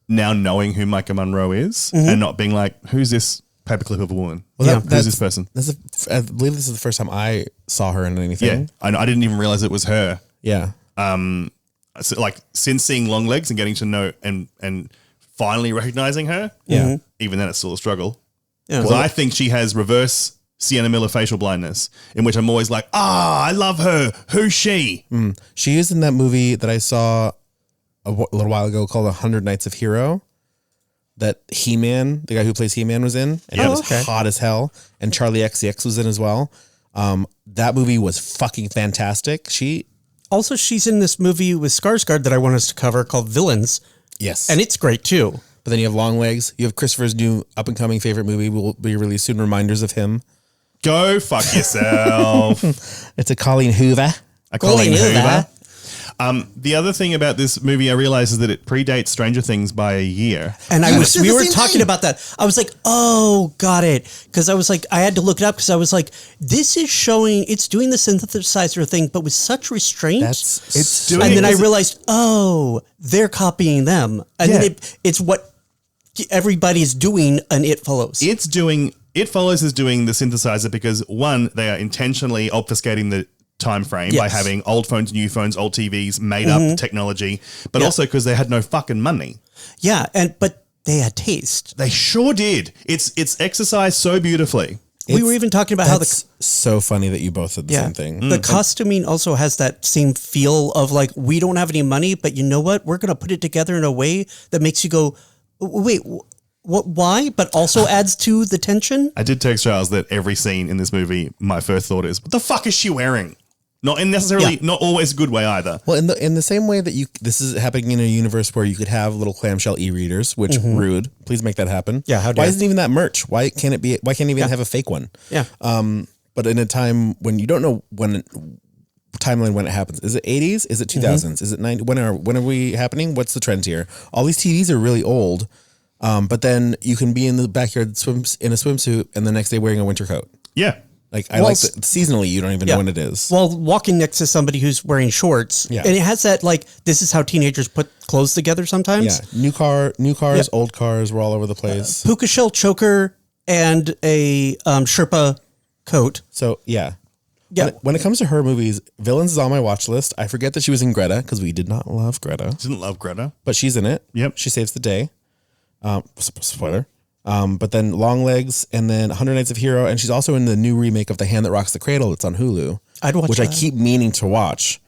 now knowing who Micah Monroe is and not being like, who's this paperclip of a woman? Well, who's this person? I believe this is the first time I saw her in anything. Yeah. I didn't even realize it was her. Yeah. So like since seeing Longlegs and getting to know and finally recognizing her. Yeah. Even then it's still a struggle. Yeah. Because I think she has reverse Sienna Miller facial blindness, in which I'm always like, I love her. Who's she? She is in that movie that I saw a little while ago called 100 Nights of Hero, that He-Man, the guy who plays He-Man, was in. And it was hot as hell. And Charlie XCX was in as well. That movie was fucking fantastic. She's in this movie with Skarsgård that I want us to cover called Villains. Yes. And it's great too. But then you have Longlegs. You have Christopher's new up-and-coming favorite movie will be released soon, Reminders of Him. Go fuck yourself. It's a Colleen Hoover. A Colleen Hoover. The other thing about this movie I realized is that it predates Stranger Things by a year. And we were talking about that. I was like, oh, got it. Because I was like, I had to look it up because I was like, this is showing, it's doing the synthesizer thing, but with such restraint. And then I realized, oh, they're copying them. And then it's what everybody's doing and It Follows. It Follows is doing the synthesizer because, one, they are intentionally obfuscating the time frame by having old phones, new phones, old TVs, made up technology, but also because they had no fucking money. Yeah, but they had taste. They sure did. It's exercised so beautifully. We were even talking about how so funny that you both said the same thing. The costuming also has that same feel of like, we don't have any money, but you know what? We're going to put it together in a way that makes you go, wait, what? Why? But also adds to the tension. I did text Charles that every scene in this movie, my first thought is, what the fuck is she wearing? Not in necessarily, not always a good way either. Well, in the same way that this is happening in a universe where you could have little clamshell e-readers, which rude. Please make that happen. Yeah, how dare. Why isn't even that merch? Why can't it be? Why can't even have a fake one? Yeah. But in a time when you don't know timeline when it happens, is it 80s? Is it 2000s? Is it 90? When are we happening? What's the trend here? All these TVs are really old, but then you can be in the backyard in a swimsuit and the next day wearing a winter coat. Yeah. Like I like that seasonally, you don't even know when it is. Well, walking next to somebody who's wearing shorts, and it has that like this is how teenagers put clothes together sometimes. Yeah, new cars, old cars, were all over the place. Puka shell choker and a Sherpa coat. So when it comes to her movies, Villains is on my watch list. I forget that she was in Greta because we did not love Greta. Didn't love Greta, but she's in it. Yep, she saves the day. Spoiler. But then Longlegs and then 100 Nights of Hero. And she's also in the new remake of The Hand That Rocks the Cradle. It's on Hulu. I'd watch which that. I keep meaning to watch.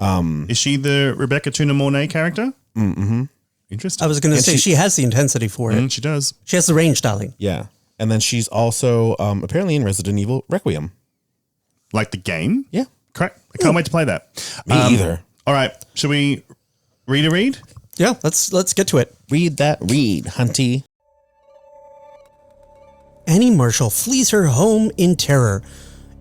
Is she the Rebecca Tuna Mornay character? Mm-hmm. Interesting. I was going to say she has the intensity for it. She does. She has the range styling. Yeah. And then she's also apparently in Resident Evil Requiem. Like the game? Yeah. Correct. I can't wait to play that. Me either. All right. Should we read? Yeah, let's get to it. Read, Hunty. Annie Marshall flees her home in terror,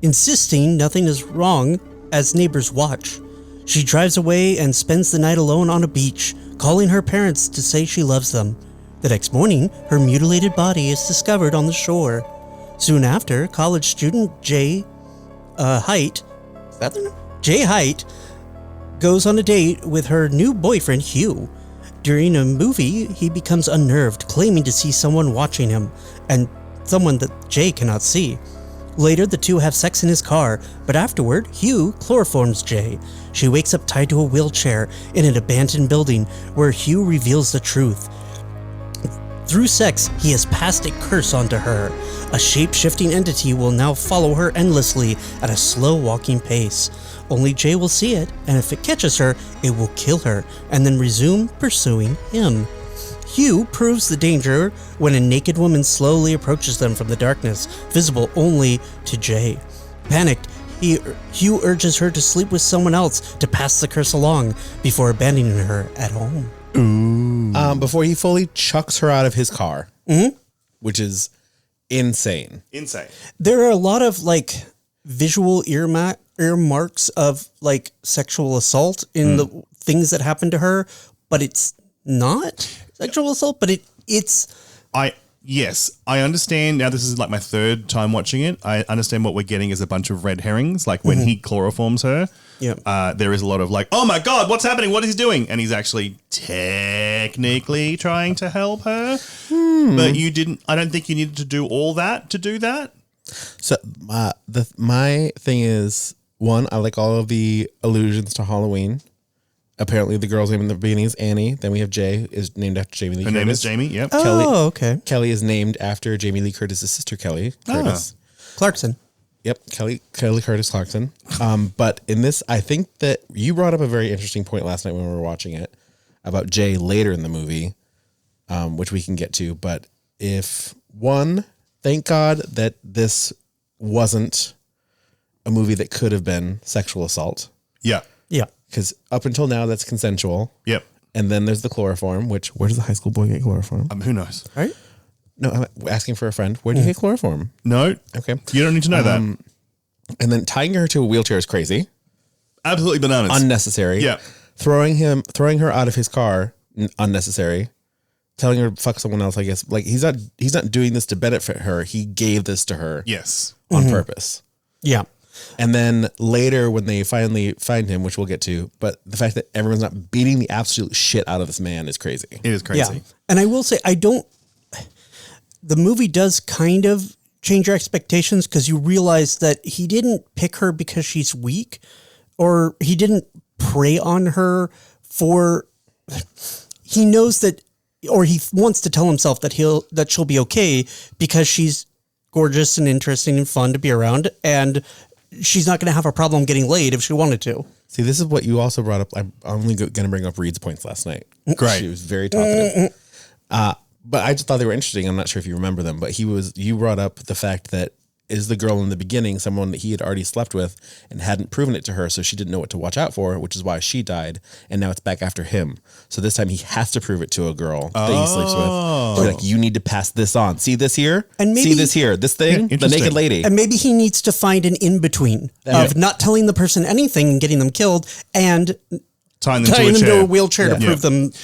insisting nothing is wrong as neighbors watch. She drives away and spends the night alone on a beach, calling her parents to say she loves them. The next morning, her mutilated body is discovered on the shore. Soon after, college student Jay Height goes on a date with her new boyfriend Hugh. During a movie, he becomes unnerved, claiming to see someone watching him, and someone that Jay cannot see. Later, the two have sex in his car, but afterward, Hugh chloroforms Jay. She wakes up tied to a wheelchair in an abandoned building where Hugh reveals the truth. Through sex, he has passed a curse onto her. A shape-shifting entity will now follow her endlessly at a slow walking pace. Only Jay will see it, and if it catches her, it will kill her, and then resume pursuing him. Hugh proves the danger when a naked woman slowly approaches them from the darkness, visible only to Jay. Panicked, Hugh urges her to sleep with someone else to pass the curse along before abandoning her at home. Ooh. Before he fully chucks her out of his car, which is insane. There are a lot of like visual earmarks of like sexual assault in the things that happen to her, but it's not sexual assault, but Yes, I understand. Now, this is like my third time watching it. I understand what we're getting is a bunch of red herrings. Like when he chloroforms her, there is a lot of like, oh my God, what's happening? What is he doing? And he's actually technically trying to help her. But I don't think you needed to do all that to do that. So my thing is, one, I like all of the allusions to Halloween. Apparently, the girl's name in the beginning is Annie. Then we have Jay, is named after Jamie Lee Curtis. Her name is Jamie, yep. Oh, okay. Kelly is named after Jamie Lee Curtis' sister, Kelly Curtis. Clarkson. Yep, Kelly Curtis Clarkson. But in this, I think that you brought up a very interesting point last night when we were watching it about Jay later in the movie, which we can get to. But thank God that this wasn't a movie that could have been sexual assault. Yeah. Yeah. Because up until now, that's consensual. Yep. And then there's the chloroform, where does the high school boy get chloroform? Who knows? Right? No, I'm asking for a friend. Where do you get chloroform? No. Okay. You don't need to know that. And then tying her to a wheelchair is crazy. Absolutely bananas. Unnecessary. Yeah. throwing her out of his car, unnecessary. Telling her to fuck someone else, I guess. Like he's not doing this to benefit her. He gave this to her. Yes. On purpose. Yeah. And then later when they finally find him, which we'll get to, but the fact that everyone's not beating the absolute shit out of this man is crazy. It is crazy. Yeah. And I will say, the movie does kind of change your expectations because you realize that he didn't pick her because she's weak, or he didn't prey on her he knows that, or he wants to tell himself that she'll be okay because she's gorgeous and interesting and fun to be around, and she's not going to have a problem getting laid if she wanted to. See, this is what you also brought up. I'm only going to bring up Reed's points last night. Great. She was very talkative. But I just thought they were interesting. I'm not sure if you remember them, but you brought up the fact that is the girl in the beginning someone that he had already slept with and hadn't proven it to her, so she didn't know what to watch out for, which is why she died, and now it's back after him. So this time he has to prove it to a girl that he sleeps with. So like, you need to pass this on. See this here? And maybe, see this here? This thing? The naked lady. And maybe he needs to find an in-between of not telling the person anything and getting them killed, and tying them to a wheelchair to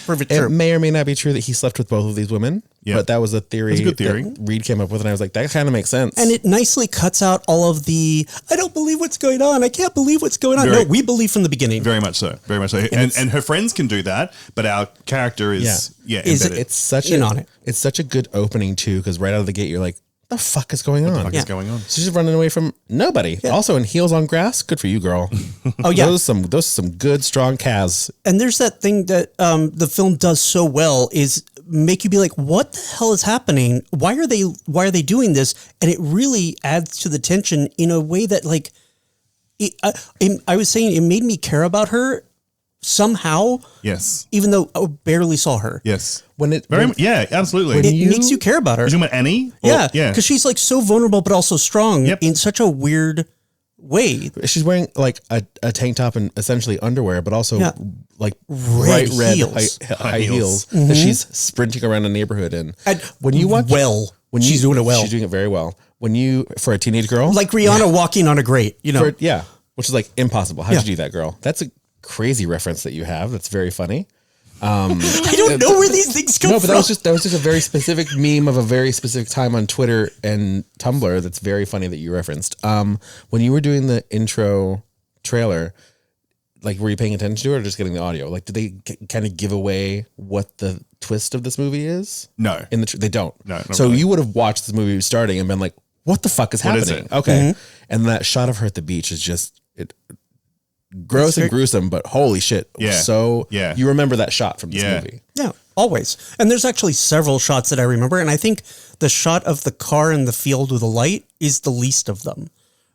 prove it true. It may or may not be true that he slept with both of these women, but that was a theory. That's a good theory. That Reed came up with, and I was like, that kind of makes sense. And it nicely cuts out all of the, I don't believe what's going on. I can't believe what's going on. No, we believe from the beginning. Very much so. Very much so. And her friends can do that, but our character is embedded. It's such on it. It's such a good opening too, because right out of the gate you're like, the fuck is going on? What the fuck is going on? So she's running away from nobody. Yeah. Also in heels on grass. Good for you, girl. Oh yeah. Those are some good, strong calves. And there's that thing that the film does so well is make you be like, what the hell is happening? Why are they doing this? And it really adds to the tension in a way that like, I was saying it made me care about her somehow. Yes. Even though I barely saw her. Yes. It Absolutely. makes you care about her. You're talking about Annie? Yeah. Because she's like so vulnerable, but also strong in such a weird way. She's wearing like a tank top and essentially underwear, but also like bright red high heels that she's sprinting around a neighborhood in. And when you watch, she's doing it well. She's doing it very well. When you, for a teenage girl, like Rihanna walking on a grate, you know, which is like impossible. How did you do that, girl? That's a crazy reference that you have. That's very funny. I don't know where these things come from. No, but that was just a very specific meme of a very specific time on Twitter and Tumblr. That's very funny that you referenced. When you were doing the intro trailer, like, were you paying attention to it or just getting the audio? Like, did they kind of give away what the twist of this movie is? No, they don't. No. So really. You would have watched this movie starting and been like, "What the fuck is happening?" It? Okay, and that shot of her at the beach is just gross and gruesome, but holy shit. So you remember that shot from this movie. Yeah, always. And there's actually several shots that I remember. And I think the shot of the car in the field with the light is the least of them.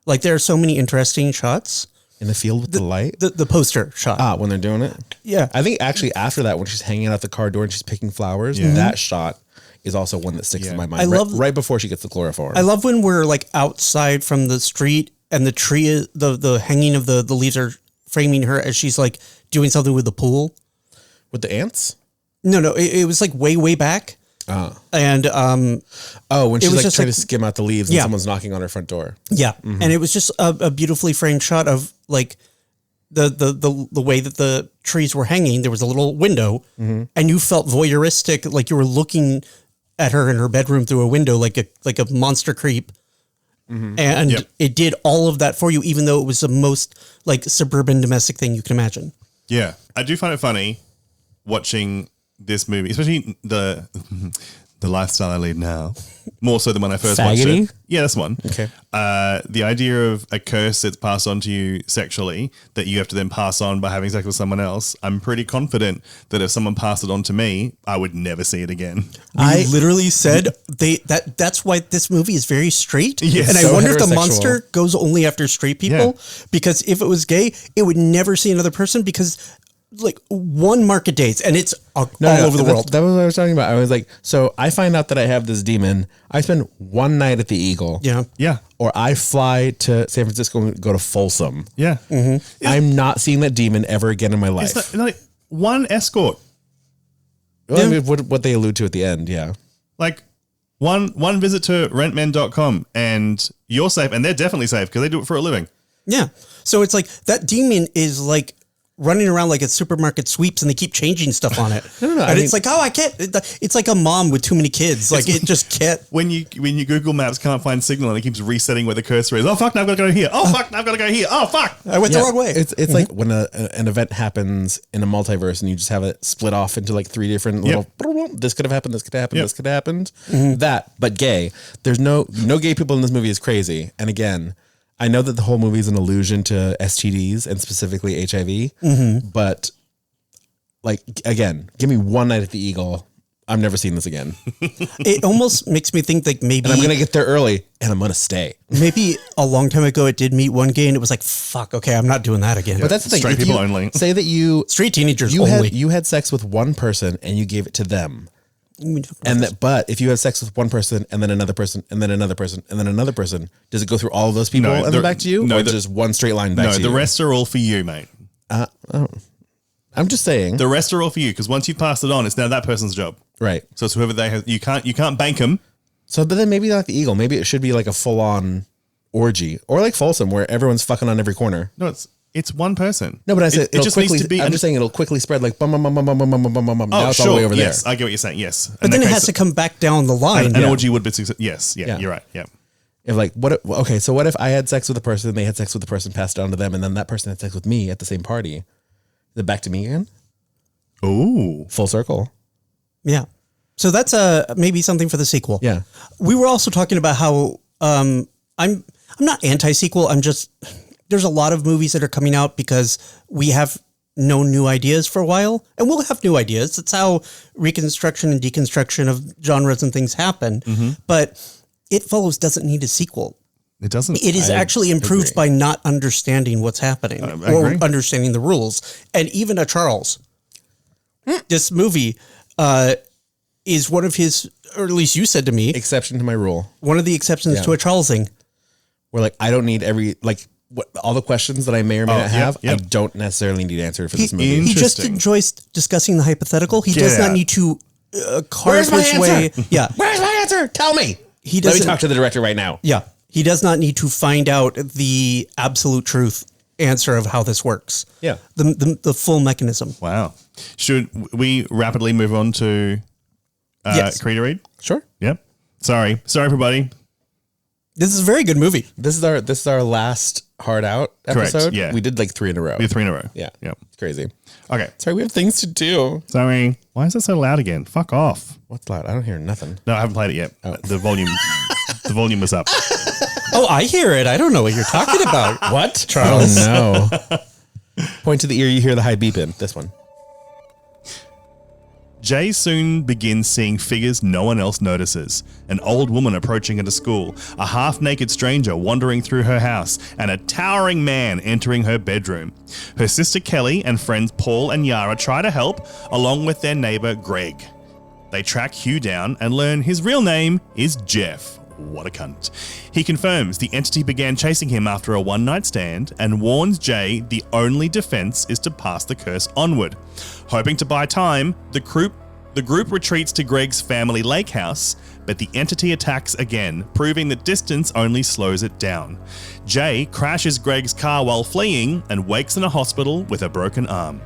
Like, there are so many interesting shots. In the field with the light? The poster shot. When they're doing it? Yeah. I think actually after that, when she's hanging out the car door and she's picking flowers, that shot is also one that sticks in my mind. Right before she gets the chloroform. I love when we're like outside from the street and the tree, the hanging of the leaves are framing her as she's like doing something with the pool. With the ants? No, it was like way back. And when she's like trying to skim out the leaves and someone's knocking on her front door. Yeah. Mm-hmm. And it was just a beautifully framed shot of like the way that the trees were hanging. There was a little window and you felt voyeuristic, like you were looking at her in her bedroom through a window like a monster creep. Mm-hmm. And it did all of that for you, even though it was the most like suburban domestic thing you can imagine. Yeah. I do find it funny watching this movie, especially the lifestyle I lead now, more so than when I first watched it. Yeah, that's one. Okay. The idea of a curse that's passed on to you sexually that you have to then pass on by having sex with someone else. I'm pretty confident that if someone passed it on to me, I would never see it again. I literally said that's why this movie is very straight. Yes. And I wonder if the monster goes only after straight people, because if it was gay, it would never see another person because like one market dates and it's all over the world. That was what I was talking about. I was like, so I find out that I have this demon. I spend one night at the Eagle. Yeah. Yeah. Or I fly to San Francisco and go to Folsom. Yeah. Mm-hmm. I'm not seeing that demon ever again in my life. It's like one escort. Well, I mean, what they allude to at the end. Yeah. Like one visit to rentmen.com and you're safe, and they're definitely safe because they do it for a living. Yeah. So it's like that demon is like running around like it's supermarket sweeps and they keep changing stuff on it. No. And it's like, oh, I can't. It's like a mom with too many kids. Like it just can't. When you Google Maps can't find signal and it keeps resetting where the cursor is. Oh, fuck, now I've got to go here. Oh, fuck, now I've got to go here. Oh, fuck. I went the wrong way. It's like when an event happens in a multiverse and you just have it split off into like 3 different little, this could have happened, this could happen, this could have happened. That, but gay. There's no gay people in this movie is crazy. And again, I know that the whole movie is an allusion to STDs and specifically HIV, but like, again, give me one night at the Eagle. I'm never seeing this again. It almost makes me think like maybe. And I'm going to get there early and I'm going to stay. Maybe a long time ago it did meet one gay and it was like, fuck, okay, I'm not doing that again. But that's the thing. Straight people only. Say that straight teenagers only. You had sex with one person and you gave it to them. But if you have sex with one person and then another person and then another person and then another person, does it go through all of those people and then back to you? No, or just one straight line back to you? No, the rest are all for you, mate. I'm just saying. The rest are all for you because once you pass it on, it's now that person's job. Right. So it's whoever they have. You can't bank them. So, but then maybe not the Eagle. Maybe it should be like a full on orgy or like Folsom where everyone's fucking on every corner. No, it's one person. No, but I said it just quickly, needs to be. I'm just saying it'll quickly spread like bum bum bum bum bum bum bum bum bum. Now it's sure. all the way over yes, there. I get what you're saying. Yes, But then it has to come back down the line. An orgy would be success. Yes, you're right. Yeah. If like okay, so what if I had sex with a person, they had sex with the person, passed it on to them, and then that person had sex with me at the same party? Is it back to me again? Ooh, full circle. Yeah. So that's maybe something for the sequel. Yeah. We were also talking about how I'm not anti-sequel. I'm just there's a lot of movies that are coming out because we have no new ideas for a while, and we'll have new ideas. That's how reconstruction and deconstruction of genres and things happen. But It Follows doesn't need a sequel. It doesn't. It is actually improved by not understanding what's happening or understanding the rules. And even a Charles, this movie is one of his, or at least you said to me, exception to my rule. One of the exceptions to a Charlesing. Where like I don't need all the questions that I may or may not have. I don't necessarily need answered for this movie. He just enjoys discussing the hypothetical. He does not need to carve his way. Yeah, where's my answer? Tell me. Let me talk to the director right now. Yeah, he does not need to find out the absolute truth answer of how this works. Yeah, the full mechanism. Wow. Should we rapidly move on to Creed to Read? Sure. Yep. Sorry, everybody. This is a very good movie. This is our last Hard Out episode. Correct, yeah. We did like 3 in a row. We did 3 in a row. Yeah. Yep. It's crazy. Okay. Sorry, we have things to do. Sorry. Why is it so loud again? Fuck off. What's loud? I don't hear nothing. No, I haven't played it yet. The volume was up. Oh, I hear it. I don't know what you're talking about. What? Charles? Oh, no. Point to the ear, you hear the high beeping. This one. Jay soon begins seeing figures no one else notices. An old woman approaching at a school, a half-naked stranger wandering through her house, and a towering man entering her bedroom. Her sister Kelly and friends Paul and Yara try to help, along with their neighbor Greg. They track Hugh down and learn his real name is Jeff. What a cunt. He confirms the entity began chasing him after a one-night stand and warns Jay the only defense is to pass the curse onward. Hoping to buy time, the group retreats to Greg's family lake house, but the entity attacks again, proving that distance only slows it down. Jay crashes Greg's car while fleeing and wakes in a hospital with a broken arm.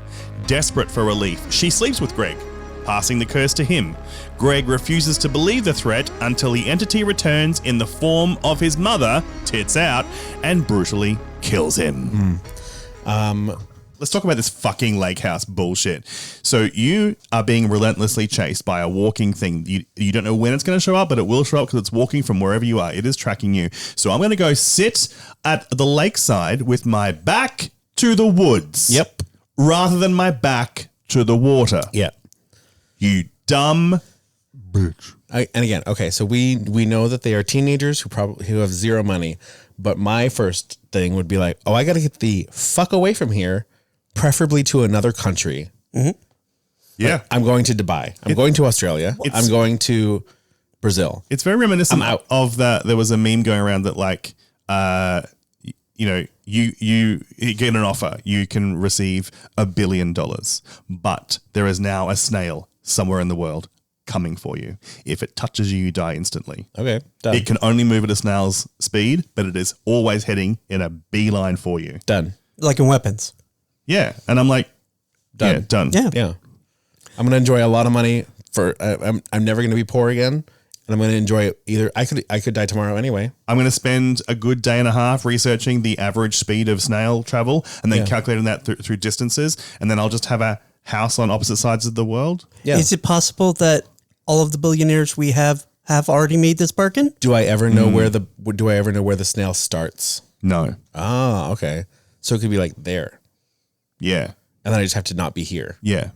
Desperate for relief, she sleeps with Greg, passing the curse to him. Greg refuses to believe the threat until the entity returns in the form of his mother, tits out, and brutally kills him. Let's talk about this fucking lake house bullshit. So you are being relentlessly chased by a walking thing. You don't know when it's going to show up, but it will show up because it's walking from wherever you are. It is tracking you. So I'm going to go sit at the lakeside with my back to the woods. Yep. Rather than my back to the water. Yeah. You dumb bitch. And again, okay, so we know that they are teenagers who have zero money. But my first thing would be like, I got to get the fuck away from here. Preferably to another country. Mm-hmm. Yeah. Like, I'm going to Dubai. I'm going to Australia. I'm going to Brazil. It's very reminiscent of that. There was a meme going around that like, you get an offer. You can receive $1 billion, but there is now a snail somewhere in the world coming for you. If it touches you, you die instantly. Okay. Done. It can only move at a snail's speed, but it is always heading in a beeline for you. Done. Like in Weapons. Yeah. And I'm like, Done. yeah, done. Yeah. I'm going to enjoy a lot of money for, I'm never going to be poor again. And I'm going to enjoy it either. I could die tomorrow anyway. I'm going to spend a good day and a half researching the average speed of snail travel and then calculating that through distances. And then I'll just have a house on opposite sides of the world. Yeah. Is it possible that all of the billionaires we have already made this bargain? Do I ever know where the snail starts? No. Oh, okay. So it could be like there. Yeah. And then I just have to not be here. Yeah.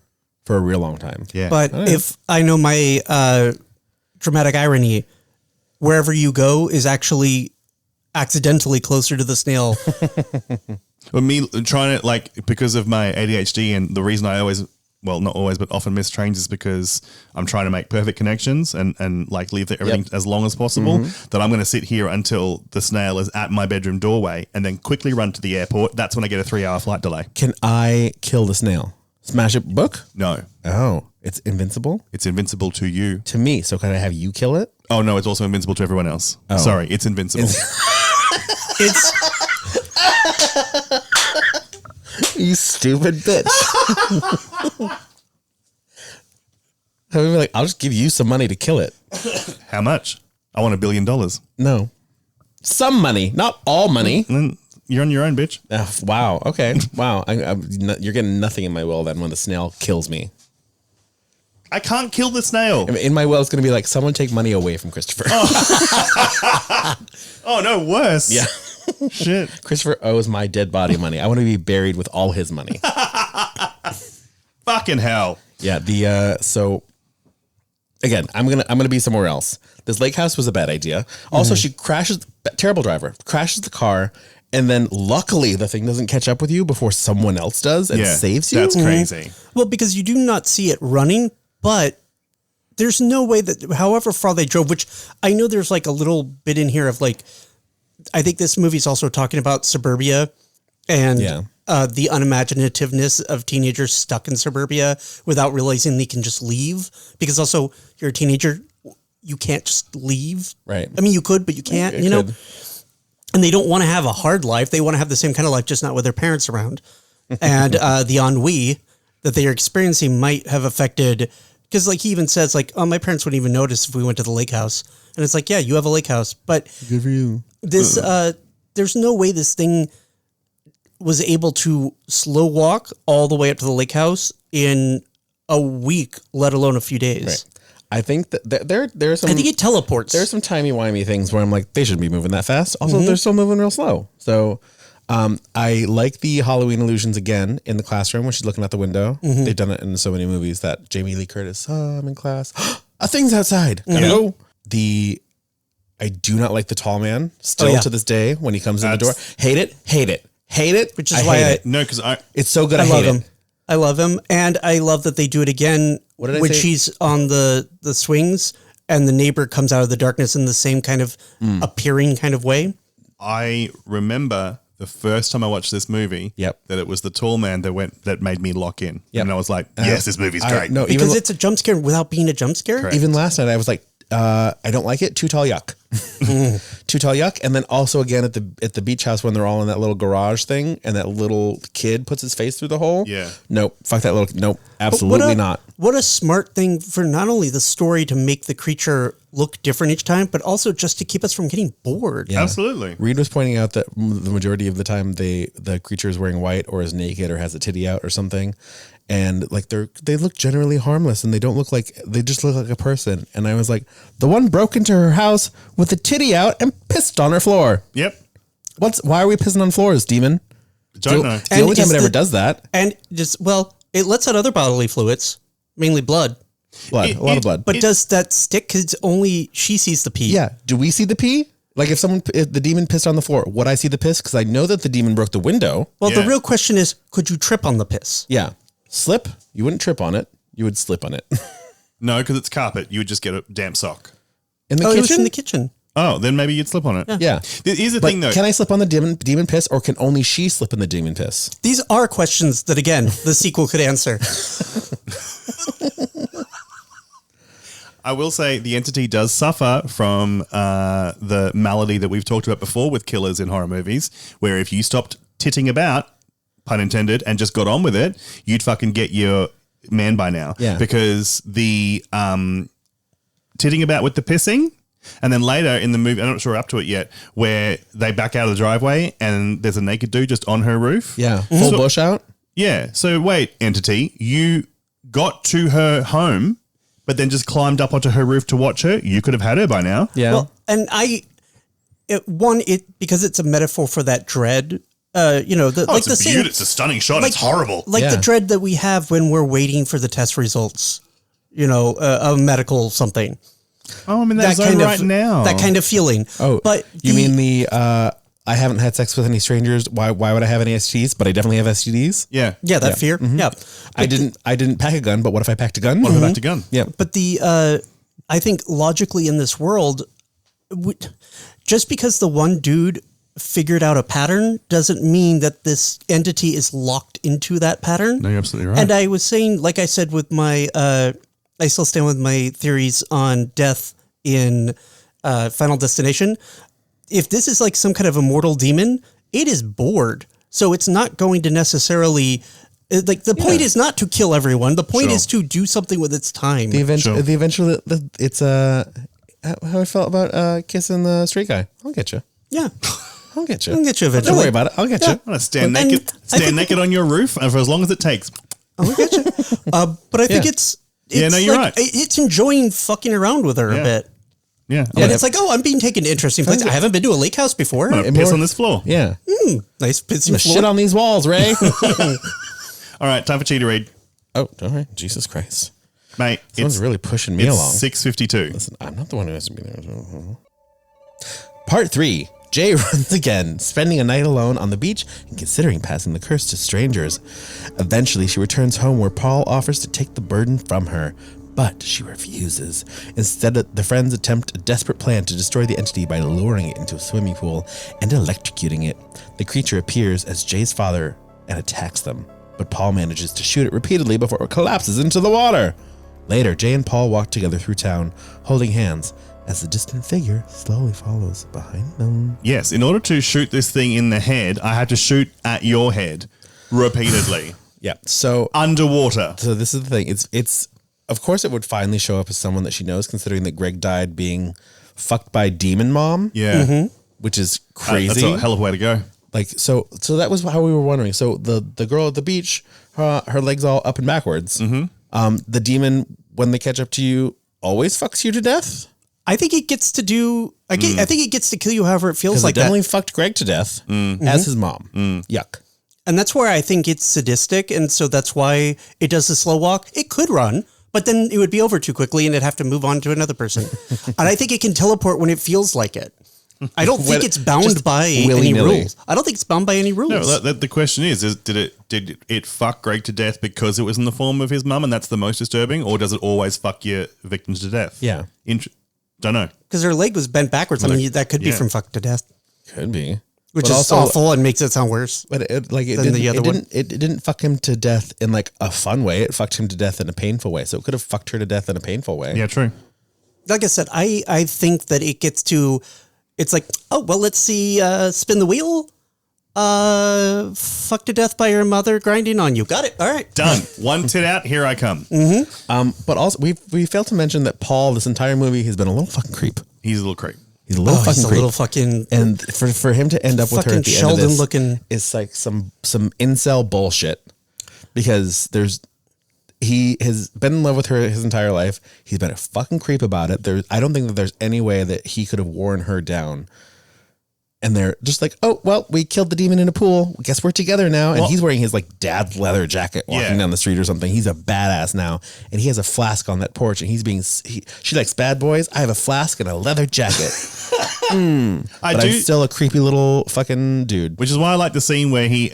For a real long time. Yeah. But if I know my dramatic irony, wherever you go is actually accidentally closer to the snail. Well, me trying to, like, because of my ADHD and the reason I always, well, not always, but often miss trains is because I'm trying to make perfect connections and like leave everything as long as possible, that I'm going to sit here until the snail is at my bedroom doorway and then quickly run to the airport. That's when I get a 3-hour flight delay. Can I kill the snail? Smash it book? No. Oh, it's invincible? It's invincible to you. To me. So can I have you kill it? Oh, no, it's also invincible to everyone else. Oh. Sorry, it's invincible. It's... You stupid bitch. I would be like, I'll just give you some money to kill it. How much? I want $1 billion. No. Some money, not all money. Then you're on your own, bitch. Wow. Okay. Wow. You're getting nothing in my will then when the snail kills me. I can't kill the snail. In my will, it's going to be like, someone take money away from Christopher. Oh, no, worse. Yeah. Shit. Christopher owes my dead body money. I want to be buried with all his money. Fucking hell. Yeah. So again, I'm gonna be somewhere else. This lake house was a bad idea. Also, she crashes. Terrible driver. Crashes the car. And then luckily the thing doesn't catch up with you before someone else does and saves you. That's crazy. Well, because you do not see it running, but there's no way that however far they drove, which I know there's like a little bit in here of like, I think this movie is also talking about suburbia and the unimaginativeness of teenagers stuck in suburbia without realizing they can just leave. Because also you're a teenager, you can't just leave. Right. I mean, you could, but you can't, you know? And they don't want to have a hard life. They want to have the same kind of life, just not with their parents around. And the ennui that they are experiencing might have affected, because like he even says like, oh, my parents wouldn't even notice if we went to the lake house. And it's like, yeah, you have a lake house, but good for you. This, there's no way this thing was able to slow walk all the way up to the lake house in a week, let alone a few days. Right. I think that there are some. I think it teleports. There's some timey-wimey things where I'm like, they shouldn't be moving that fast. Also, they're still moving real slow. So I like the Halloween illusions again in the classroom when she's looking out the window. They've done it in so many movies that Jamie Lee Curtis, I'm in class. A thing's outside. Go. I do not like the tall man still to this day when he comes in the door. Hate it. Which is why no, because it's so good. I love hate him. I love him. And I love that they do it again when she's on the swings and the neighbor comes out of the darkness in the same kind of appearing kind of way. I remember the first time I watched this movie that it was the tall man that made me lock in. And I was like, yes, this movie's great. No, because it's a jump scare without being a jump scare. Correct. Even last night I was like, I don't like it. Too tall, yuck. Too tall, yuck. And then also again at the beach house when they're all in that little garage thing and that little kid puts his face through the hole. Yeah. Nope. Fuck that little. Nope. Absolutely not. What a smart thing for not only the story to make the creature look different each time, but also just to keep us from getting bored. Yeah. Absolutely. Reed was pointing out that the majority of the time the creature is wearing white or is naked or has a titty out or something. And like they look generally harmless and they just look like a person. And I was like, the one broke into her house with a titty out and pissed on her floor. Yep. Why are we pissing on floors, demon? Don't know. It's the only time it ever does that. And it lets out other bodily fluids, mainly blood. A lot of blood. But does that stick? Because only she sees the pee. Yeah. Do we see the pee? Like if the demon pissed on the floor, would I see the piss? Because I know that the demon broke the window. Well, the real question is, could you trip on the piss? Yeah. Slip? You wouldn't trip on it. You would slip on it. No, because it's carpet. You would just get a damp sock. In the kitchen? It's in the kitchen. Oh, then maybe you'd slip on it. Yeah. Here's the thing, though. Can I slip on the demon piss, or can only she slip in the demon piss? These are questions that, again, the sequel could answer. I will say the entity does suffer from the malady that we've talked about before with killers in horror movies, where if you stopped titting about, pun intended, and just got on with it, you'd fucking get your man by now. Yeah. Because the titting about with the pissing, and then later in the movie, I'm not sure we're up to it yet, where they back out of the driveway and there's a naked dude just on her roof. Yeah. Full bush out. Yeah. So wait, entity, you got to her home, but then just climbed up onto her roof to watch her. You could have had her by now. Yeah. Well, and because it's a metaphor for that dread. It's a stunning shot. It's horrible. The dread that we have when we're waiting for the test results. A medical something. Oh, I'm in that zone right now. That kind of feeling. Oh, but you mean I haven't had sex with any strangers. Why would I have any STDs? But I definitely have STDs. Yeah. Yeah, that fear. Mm-hmm. Yeah. I didn't pack a gun, but what if I packed a gun? What if I packed a gun? Yeah. But I think logically in this world, just because the one dude figured out a pattern doesn't mean that this entity is locked into that pattern. No, you're absolutely right. And I was saying, like I said, with my, I still stand with my theories on death in Final Destination. If this is like some kind of immortal demon, it is bored. So it's not going to necessarily, the point is not to kill everyone. The point is to do something with its time. It's how I felt about kissing the straight guy. I'll get you. Yeah. I'll get you. I'll get you eventually. Don't worry about it. I'll get you. I'm going to stand naked on your roof for as long as it takes. I'll get you. But I think it's you're right. It's enjoying fucking around with her a bit. Yeah. And it's like, I'm being taken to interesting places. I haven't been to a lake house before. I'm going to piss on this floor. Yeah. Nice pissy floor. Shit on these walls, Ray. All right, time for cheetah read. Oh, all right. Jesus Christ. Mate, someone's really pushing me along. 6:52. Listen, I'm not the one who has to be there. Part 3. Jay runs again, spending a night alone on the beach and considering passing the curse to strangers. Eventually, she returns home where Paul offers to take the burden from her, but she refuses. Instead, the friends attempt a desperate plan to destroy the entity by luring it into a swimming pool and electrocuting it. The creature appears as Jay's father and attacks them, but Paul manages to shoot it repeatedly before it collapses into the water. Later, Jay and Paul walk together through town, holding hands, as the distant figure slowly follows behind them. Yes, in order to shoot this thing in the head, I had to shoot at your head repeatedly. Yeah, so underwater. So this is the thing. It's of course it would finally show up as someone that she knows, considering that Greg died being fucked by Demon Mom. Yeah, which is crazy. That's a hell of a way to go. Like so that was how we were wondering. So the girl at the beach, her legs all up and backwards. The demon, when they catch up to you, always fucks you to death. I think it gets to do. I think it gets to kill you however it feels like. It definitely fucked Greg to death as his mom. Yuck. And that's where I think it's sadistic, and so that's why it does the slow walk. It could run, but then it would be over too quickly, and it'd have to move on to another person. And I think it can teleport when it feels like it. I don't think it's bound by any rules. I don't think it's bound by any rules. No, the question is did it fuck Greg to death because it was in the form of his mum, and that's the most disturbing, or does it always fuck your victims to death? Yeah. Don't know. Because her leg was bent backwards. I mean, that could be from fucked to death. Could be. Which is also awful and makes it sound worse. But it didn't fuck him to death in like a fun way. It fucked him to death in a painful way. So it could have fucked her to death in a painful way. Yeah, true. Like I said, I think that it gets to, it's like, oh, well, let's see, spin the wheel. Fucked to death by your mother grinding on you. Got it. All right. Done. One tit out. Here I come. But also we failed to mention that Paul, this entire movie, has been a little fucking creep. He's a little creep. He's a little fucking creep. Little fucking, and for him to end up with her at the Sheldon end of this looking. is like some incel bullshit, because he has been in love with her his entire life. He's been a fucking creep about it. I don't think that there's any way that he could have worn her down. And they're just like, oh, well, we killed the demon in a pool. Guess we're together now. And he's wearing his like dad leather jacket walking down the street or something. He's a badass now. And he has a flask on that porch. And she likes bad boys. I have a flask and a leather jacket. I'm still a creepy little fucking dude. Which is why I like the scene where he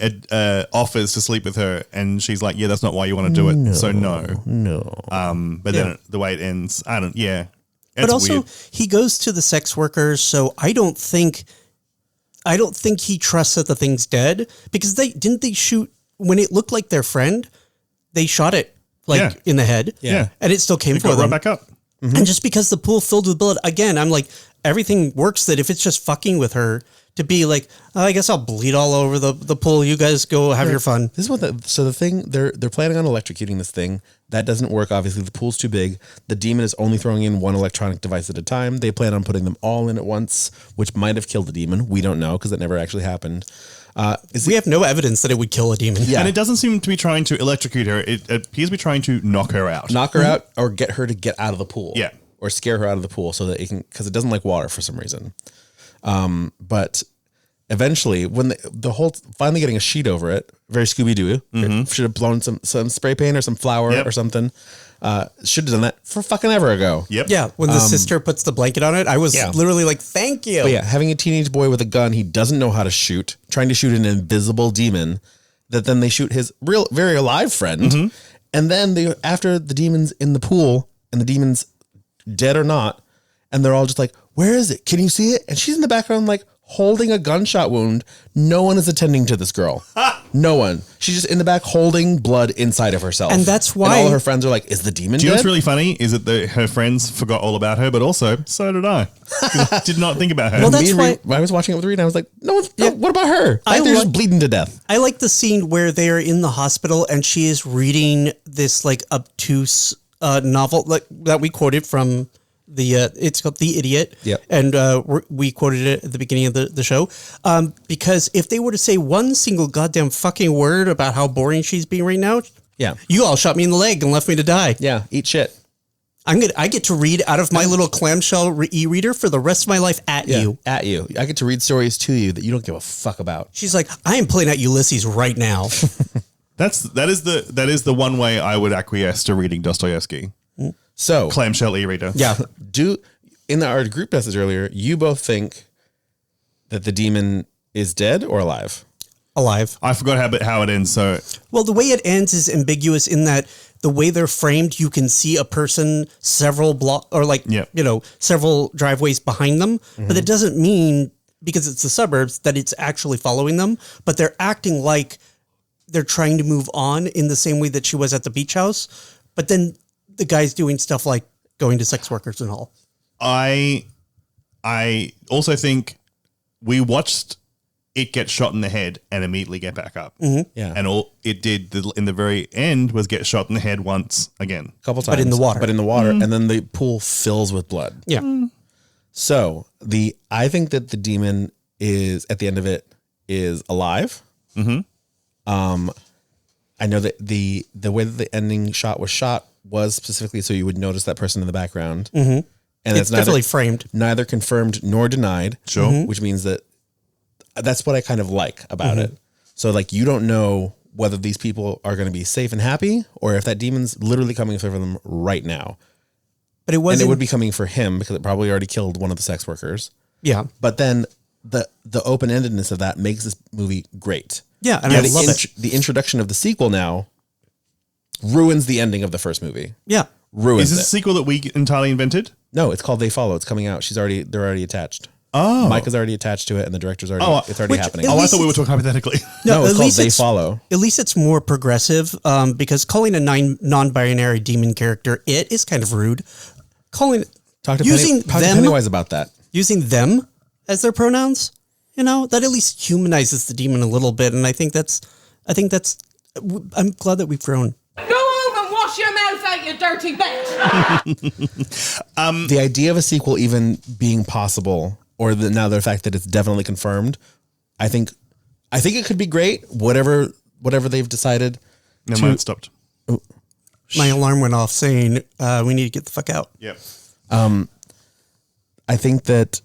offers to sleep with her. And she's like, yeah, that's not why you want to do it. No, so no. But then the way it ends, But also, weird. He goes to the sex workers. So I don't think he trusts that the thing's dead, because they shoot when it looked like their friend, they shot it in the head. Yeah. And it still came for them. Right back up. And just because the pool filled with blood, again, I'm like, everything works that if it's just fucking with her to be like, oh, I guess I'll bleed all over the pool. You guys go have your fun. This is what the thing they're planning on electrocuting this thing. That doesn't work. Obviously, the pool's too big. The demon is only throwing in one electronic device at a time. They plan on putting them all in at once, which might have killed the demon. We don't know because it never actually happened. We have no evidence that it would kill a demon. Yeah. And it doesn't seem to be trying to electrocute her. It appears to be trying to knock her out. Knock her out or get her to get out of the pool. Yeah. Or scare her out of the pool so that it can, because it doesn't like water for some reason. But eventually, when the whole finally getting a sheet over it, very Scooby-Doo, should have blown some spray paint or some flour or something. Should have done that for fucking ever ago. Yep. Yeah. When the sister puts the blanket on it, I was literally like, thank you. But yeah, having a teenage boy with a gun he doesn't know how to shoot, trying to shoot an invisible demon, that then they shoot his real, very alive friend. And then after the demon's in the pool and the demon's dead or not, and they're all just like, where is it? Can you see it? And she's in the background like holding a gunshot wound. No one is attending to this girl. No one. She's just in the back holding blood inside of herself. And that's why all her friends are like, is the demon Do you know dead? what's really funny is that her friends forgot all about her, but also so did I. Did not think about her. Well, that's why I was watching it with Reed and I was like, no, what about her? Like, they're just bleeding to death. I like the scene where they are in the hospital and she is reading this like obtuse novel like that we quoted from it's called The Idiot. Yep. And we quoted it at the beginning of the show. Because if they were to say one single goddamn fucking word about how boring she's being right now, you all shot me in the leg and left me to die. Yeah, eat shit. I get to read out of my little clamshell e-reader for the rest of my life at you. At you. I get to read stories to you that you don't give a fuck about. She's like, I am playing at Ulysses right now. That is the one way I would acquiesce to reading Dostoevsky. So clamshell e-reader. Yeah. In our group message earlier, you both think that the demon is dead or alive? Alive. I forgot how it ends. So well, the way it ends is ambiguous in that the way they're framed, you can see a person several several driveways behind them, but it doesn't mean because it's the suburbs that it's actually following them. But they're acting like they're trying to move on in the same way that she was at the beach house. But then the guy's doing stuff like going to sex workers and all. I also think we watched it get shot in the head and immediately get back up. Yeah. And all it did in the very end was get shot in the head once again. A couple times. But in the water. And then the pool fills with blood. Yeah. So I think that the demon is, at the end of it, is alive. I know that the way that the ending shot was specifically so you would notice that person in the background. And it's definitely framed. Neither confirmed nor denied. Sure. Which means that's what I kind of like about it. So like you don't know whether these people are going to be safe and happy or if that demon's literally coming for them right now. But it wasn't. And it would be coming for him because it probably already killed one of the sex workers. Yeah. But then the open-endedness of that makes this movie great. Yeah, and I love it. The introduction of the sequel now ruins the ending of the first movie. Yeah. Is this a sequel that we entirely invented? No, it's called They Follow. It's coming out. They're already attached. Oh. Mike is already attached to it and the director's already it's already happening. I thought we were talking hypothetically. No, it's called They Follow. At least it's more progressive because calling a non-binary demon character it is kind of rude. Talk to Pennywise about that. Using them as their pronouns, that at least humanizes the demon a little bit, and I think that's. I'm glad that we've grown. Go home and wash your mouth out, you dirty bitch. The idea of a sequel even being possible, or the fact that it's definitely confirmed, I think it could be great. Whatever they've decided. No, mine stopped. Oh. My alarm went off saying we need to get the fuck out. Yep. I think that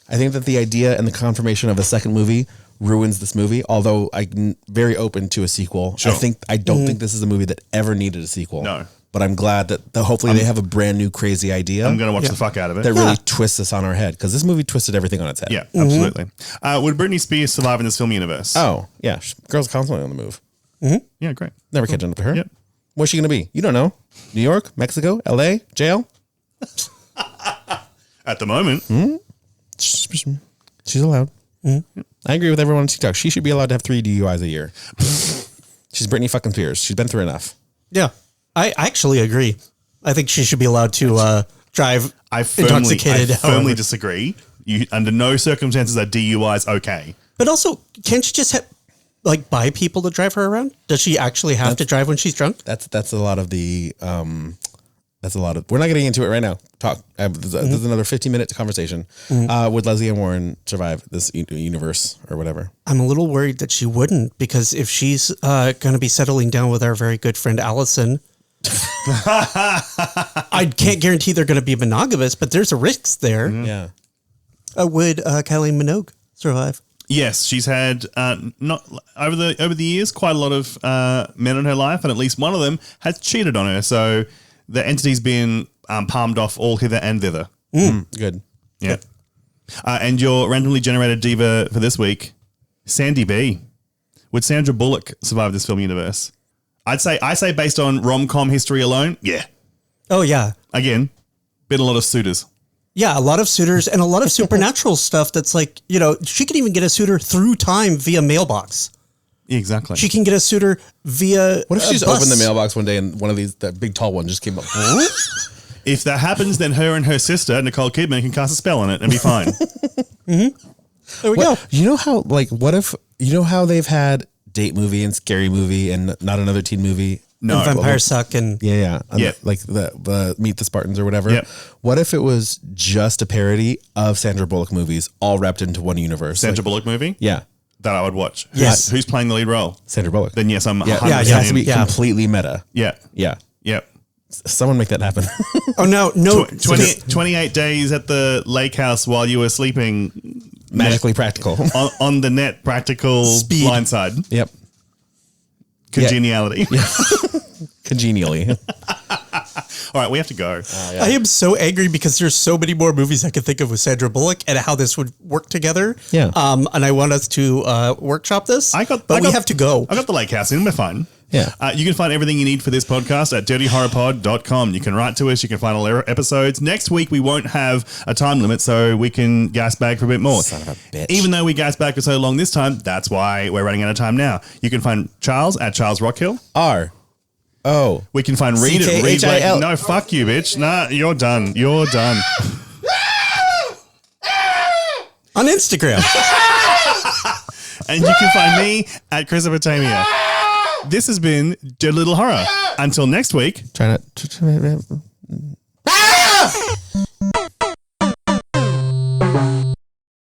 the idea and the confirmation of a second movie ruins this movie. Although I'm very open to a sequel. Sure. I don't think this is a movie that ever needed a sequel. No. But I'm glad that hopefully they have a brand new crazy idea. I'm going to watch the fuck out of it. That really twists us on our head because this movie twisted everything on its head. Yeah, absolutely. Would Britney Spears survive in this film universe? Oh, yeah. Girl's constantly on the move. Yeah, great. Never catching up to her. Yep. What's she going to be? You don't know. New York, Mexico, LA, jail? At the moment. She's allowed. I agree with everyone on TikTok. She should be allowed to have 3 DUIs a year. She's Britney fucking Spears. She's been through enough. Yeah. I actually agree. I think she should be allowed to drive I intoxicated. firmly disagree. Under no circumstances are DUIs okay. But also, can't she just buy people to drive her around? Does she actually have to drive when she's drunk? That's a lot of the we're not getting into it right now. There's another 15-minute conversation. Would Leslie Ann Warren survive this universe or whatever? I'm a little worried that she wouldn't, because if she's going to be settling down with our very good friend Allison, I can't guarantee they're going to be monogamous, but there's a risk there. Yeah. Would Kylie Minogue survive? Yes, she's had not over the years quite a lot of men in her life, and at least one of them has cheated on her. So the entity's been palmed off all hither and thither. Good. Yeah. And your randomly generated diva for this week, Sandy B. Would Sandra Bullock survive this film universe? I say based on rom-com history alone, yeah. Oh, yeah. Again, been a lot of suitors. Yeah, a lot of suitors and a lot of supernatural stuff that's like, she can even get a suitor through time via mailbox. Exactly. She can get a suitor via What if she just opened the mailbox one day and one of that big tall one just came up? If that happens, then her and her sister, Nicole Kidman, can cast a spell on it and be fine. There we go. You know how, how they've had date movie and scary movie and not another teen movie? No. And Vampire Suck and... Yeah. Like the Meet the Spartans or whatever. Yep. What if it was just a parody of Sandra Bullock movies all wrapped into one universe? Sandra Bullock movie? Yeah. That I would watch. Yes. Who's playing the lead role? Sandra Bullock. Then yes, I'm 100% it has to be completely meta. Yeah. Yeah. Yep. Someone make that happen. Oh, no. 28 days at the lake house while you were sleeping. Magically practical. on the net, practical Speed. blindside. Yep. Congeniality. Yeah. Congenially. All right, we have to go. I am so angry because there's so many more movies I could think of with Sandra Bullock and how this would work together. Yeah. And I want us to workshop this. We have to go. I got the lake house in. We're fine. Yeah. You can find everything you need for this podcast at dirtyhorrorpod.com. You can write to us. You can find all our episodes. Next week, we won't have a time limit, so we can gas bag for a bit more. Son of a bitch. Even though we gas bag for so long this time, that's why we're running out of time now. You can find Charles at Charles Rockhill. We can find Reed at Reed. No, fuck you, bitch. Nah, you're done. You're done. On Instagram. And you can find me at Christopher Tamia. This has been Dirty Little Horror. Until next week. Try not to...